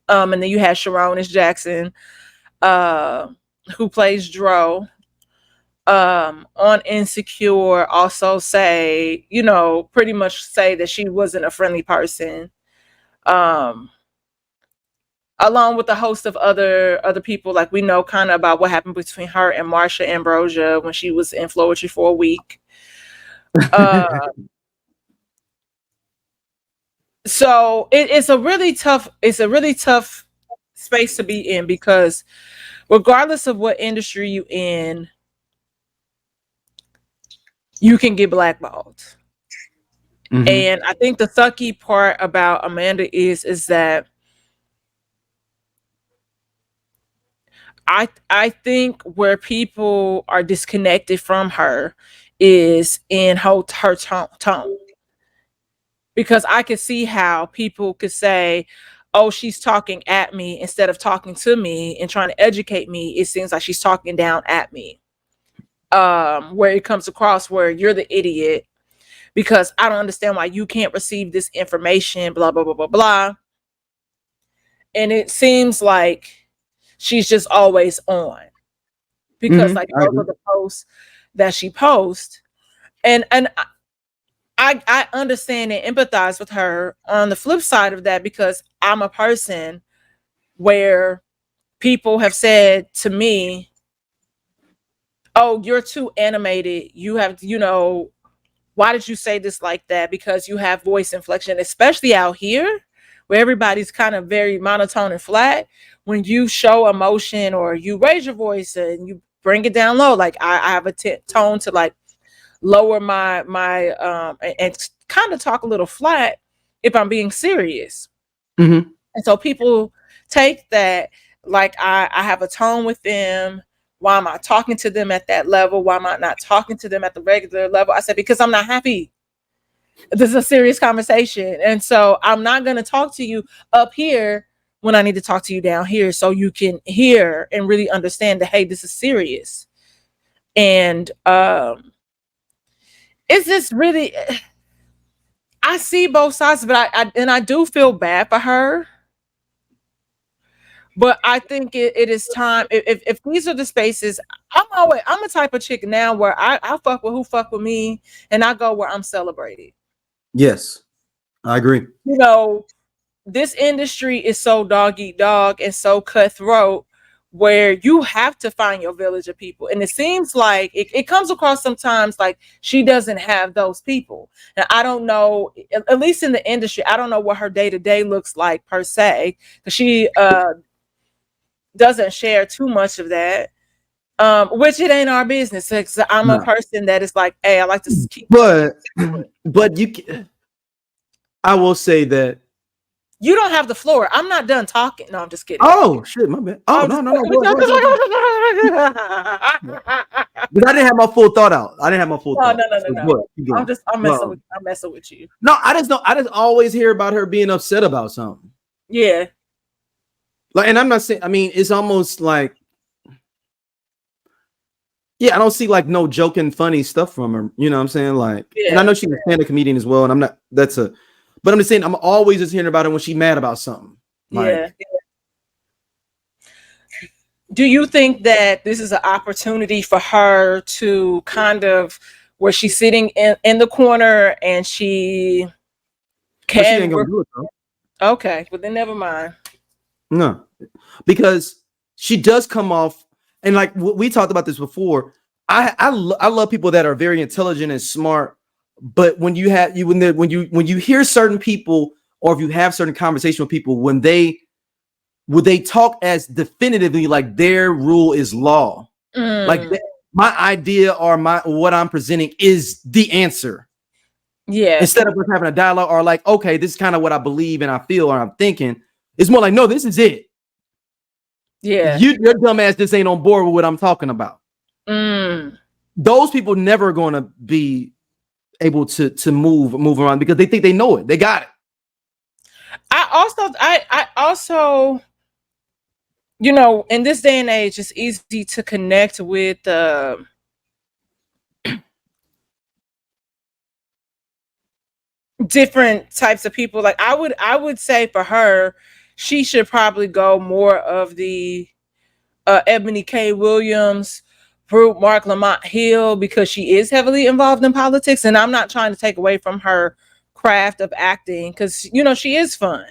And then you had Sharonis Jackson, who plays Dro, on Insecure, also say, pretty much say that she wasn't a friendly person. Along with a host of other people, like we know kind of about what happened between her and Marsha Ambrosia when she was in Floetry for a week. So it's a really tough space to be in, because regardless of what industry you in, you can get blackballed. Mm-hmm. And I think the sucky part about Amanda is that I think where people are disconnected from her is in her tone. Because I could see how people could say, oh, she's talking at me instead of talking to me and trying to educate me. It seems like she's talking down at me. Where it comes across where you're the idiot because I don't understand why you can't receive this information, blah, blah, blah, blah, blah. And it seems like she's just always on. Because like those are the posts that she posts. And I understand and empathize with her on the flip side of that, because I'm a person where people have said to me, oh, you're too animated. You have, why did you say this like that? Because you have voice inflection, especially out here where everybody's kind of very monotone and flat. When you show emotion or you raise your voice and you bring it down low, like I have a tone to like lower my and kind of talk a little flat if I'm being serious. Mm-hmm. And so people take that like I have a tone with them. Why am I talking to them at that level? Why am I not talking to them at the regular level? I said, because I'm not happy. This is a serious conversation. And so I'm not going to talk to you up here when I need to talk to you down here so you can hear and really understand that, hey, this is serious. And it's just really, I see both sides, but I do feel bad for her. But I think it is time. If these are the spaces, I'm a type of chick now where I fuck with who fuck with me, and I go where I'm celebrated. Yes, I agree. This industry is so dog eat dog and so cutthroat, where you have to find your village of people. And it seems like it comes across sometimes like she doesn't have those people. Now, I don't know, at least in the industry, I don't know what her day-to-day looks like per se, because she doesn't share too much of that, which it ain't our business. I'm a person that is like, hey, I like to keep. But I will say that you don't have the floor. I'm not done talking. No, I'm just kidding. Oh shit, my bad. Oh no. Because I didn't have my full thought out. No. I'm messing with you. No, I just always hear about her being upset about something. Yeah. Like, and I'm not saying, I mean, it's almost like, yeah, I don't see like no joking, funny stuff from her. You know what I'm saying? Like, and I know she's a stand-up comedian as well. And but I'm just saying, I'm always just hearing about her when she's mad about something. Like, do you think that this is an opportunity for her to kind of, where she's sitting in the corner and she can? She ain't gonna do it, though. Okay, well then never mind. No, because she does come off, and like we talked about this before. I love people that are very intelligent and smart, but when you hear certain people, or if you have certain conversation with people, when they would they talk as definitively like their rule is law? Like my idea or what I'm presenting is the answer. Yeah. Instead of us having a dialogue or like, okay, this is kind of what I believe and I feel or I'm thinking. It's more like, no, this is it. Yeah. Your dumb ass just ain't on board with what I'm talking about. Those people never going to be able to move around because they think they know it. They got it. I also, you know, in this day and age, it's easy to connect with different types of people. Like I would say for her, she should probably go more of the Ebony K. Williams, Mark Lamont Hill, because she is heavily involved in politics. And I'm not trying to take away from her craft of acting because, you know, she is fun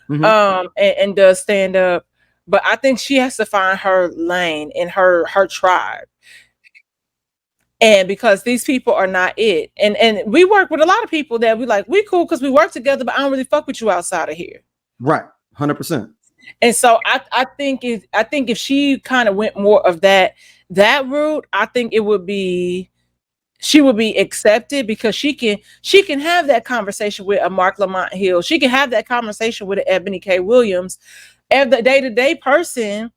and does stand up. But I think she has to find her lane in her tribe. And because these people are not it. And we work with a lot of people that we like, we cool because we work together, but I don't really fuck with you outside of here. Right. 100%. And so I think if she kind of went more of that route, I think she would be accepted because she can have that conversation with a Mark Lamont Hill. She can have that conversation with an Ebony K. Williams. And the day-to-day person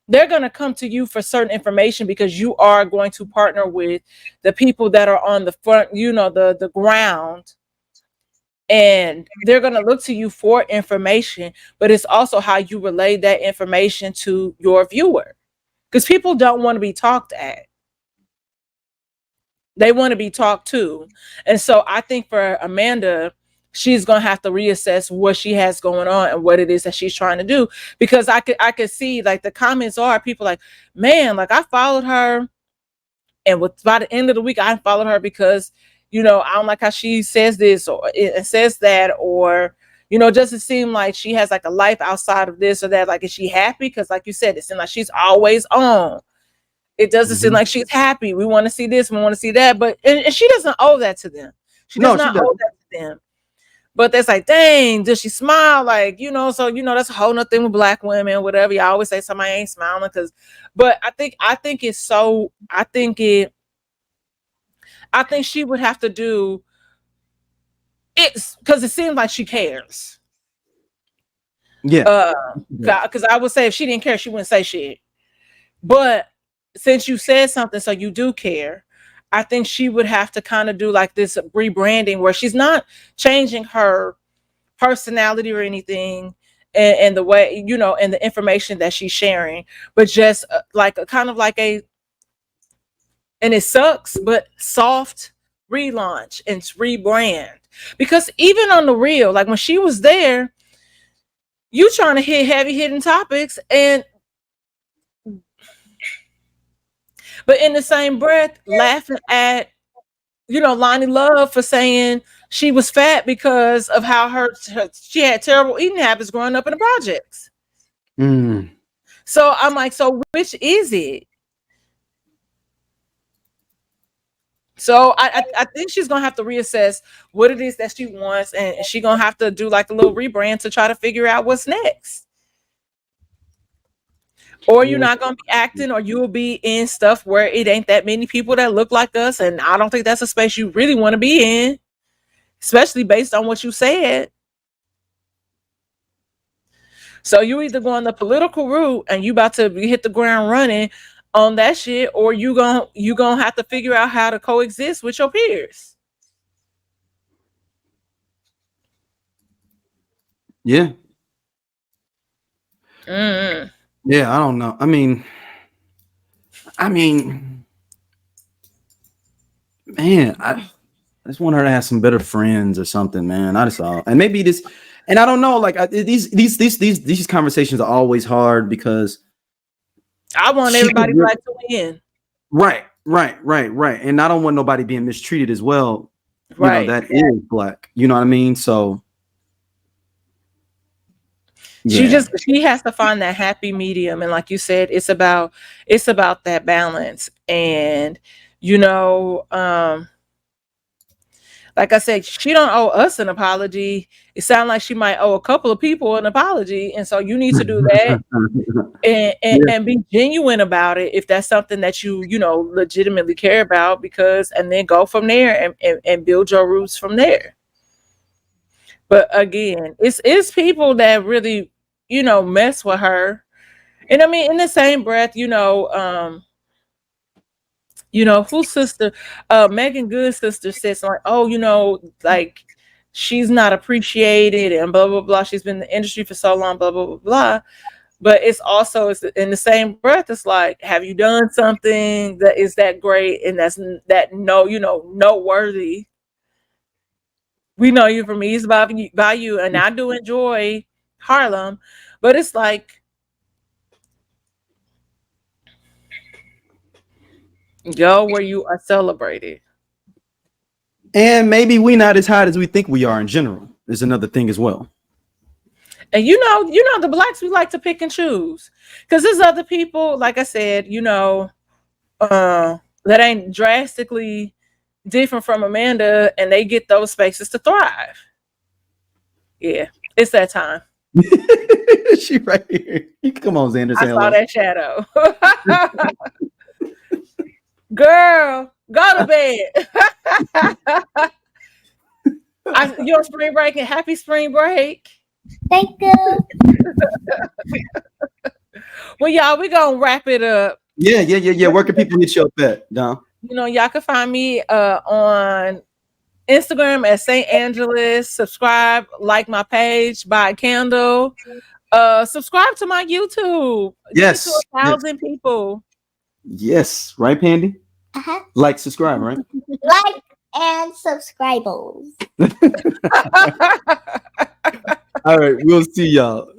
they're going to come to you for certain information because you are going to partner with the people that are on the front, you know, the ground. And they're going to look to you for information, but it's also how you relay that information to your viewer. Because people don't want to be talked at. They want to be talked to. And so I think for Amanda, she's going to have to reassess what she has going on and what it is that she's trying to do. Because I could see like the comments are people like, man, like I followed her. And by the end of the week, I followed her because, you know, I don't like how she says this or it says that, or, you know, doesn't seem like she has like a life outside of this or that. Like, is she happy? Because like you said, it seems like she's always on. It doesn't seem like she's happy. We want to see this, we want to see that. But and she doesn't owe that to them. She does not owe that to them. But that's like, dang, does she smile? Like, you know, so, you know, that's a whole nother thing with Black women, whatever. You always say somebody ain't smiling but I think it's so, I think she would have to do it because it seems like she cares. Yeah. Because I would say if she didn't care, she wouldn't say shit. But since you said something, so you do care, I think she would have to kind of do like this rebranding where she's not changing her personality or anything and the way, you know, and the information that she's sharing, but just like a kind of like and it sucks, but soft relaunch and rebrand. Because even on the real, like when she was there, you trying to hit heavy hitting topics but in the same breath, laughing at, you know, Lonnie Love for saying she was fat because of how she had terrible eating habits growing up in the projects. So I'm like, so which is it? So I think she's gonna have to reassess what it is that she wants, and she's gonna have to do like a little rebrand to try to figure out what's next. Or you're not going to be acting, or you'll be in stuff where it ain't that many people that look like us. And I don't think that's a space you really want to be in, especially based on what you said. So you either go on the political route and you about to hit the ground running on that shit, or you gonna have to figure out how to coexist with your peers. Yeah. Yeah, I don't know. I mean, man, I just want her to have some better friends or something, man. I just saw, and maybe this, and I don't know. Like these conversations are always hard because I want everybody Black to win. Right, and I don't want nobody being mistreated as well. Right, you know, that is Black. You know what I mean? So. Yeah. She has to find that happy medium, and like you said, it's about that balance. And you know, like I said, she don't owe us an apology. It sounds like she might owe a couple of people an apology, and so you need to do that and be genuine about it if that's something that you legitimately care about, and then go from there and build your roots from there. But again, it's people that really mess with her, and I mean in the same breath, whose sister, Megan Good's sister said something like, like she's not appreciated and blah, blah, blah. She's been in the industry for so long, blah, blah, blah, blah. But it's in the same breath, it's like, have you done something that is that great and noteworthy? We know you from East Bayou, and I do enjoy Harlem, but it's like, go where you are celebrated. And maybe we not as hot as we think we are in general. There's another thing as well. And the blacks, we like to pick and choose, because there's other people, like I said, that ain't drastically different from Amanda, and they get those spaces to thrive. Yeah, it's that time. She right here. Come on, Xander. I saw that shadow. Girl, go to bed. Your spring break, and happy spring break. Thank you. Well, y'all, we're gonna wrap it up. Yeah. Where can people hit you up at, Dom? Y'all can find me on Instagram at St. Angeles. Subscribe, like my page, buy a candle. Subscribe to my YouTube. Yes. To 1,000 people. Yes, right, Pandy? Like, subscribe, right? Like and subscribe. All right, we'll see y'all.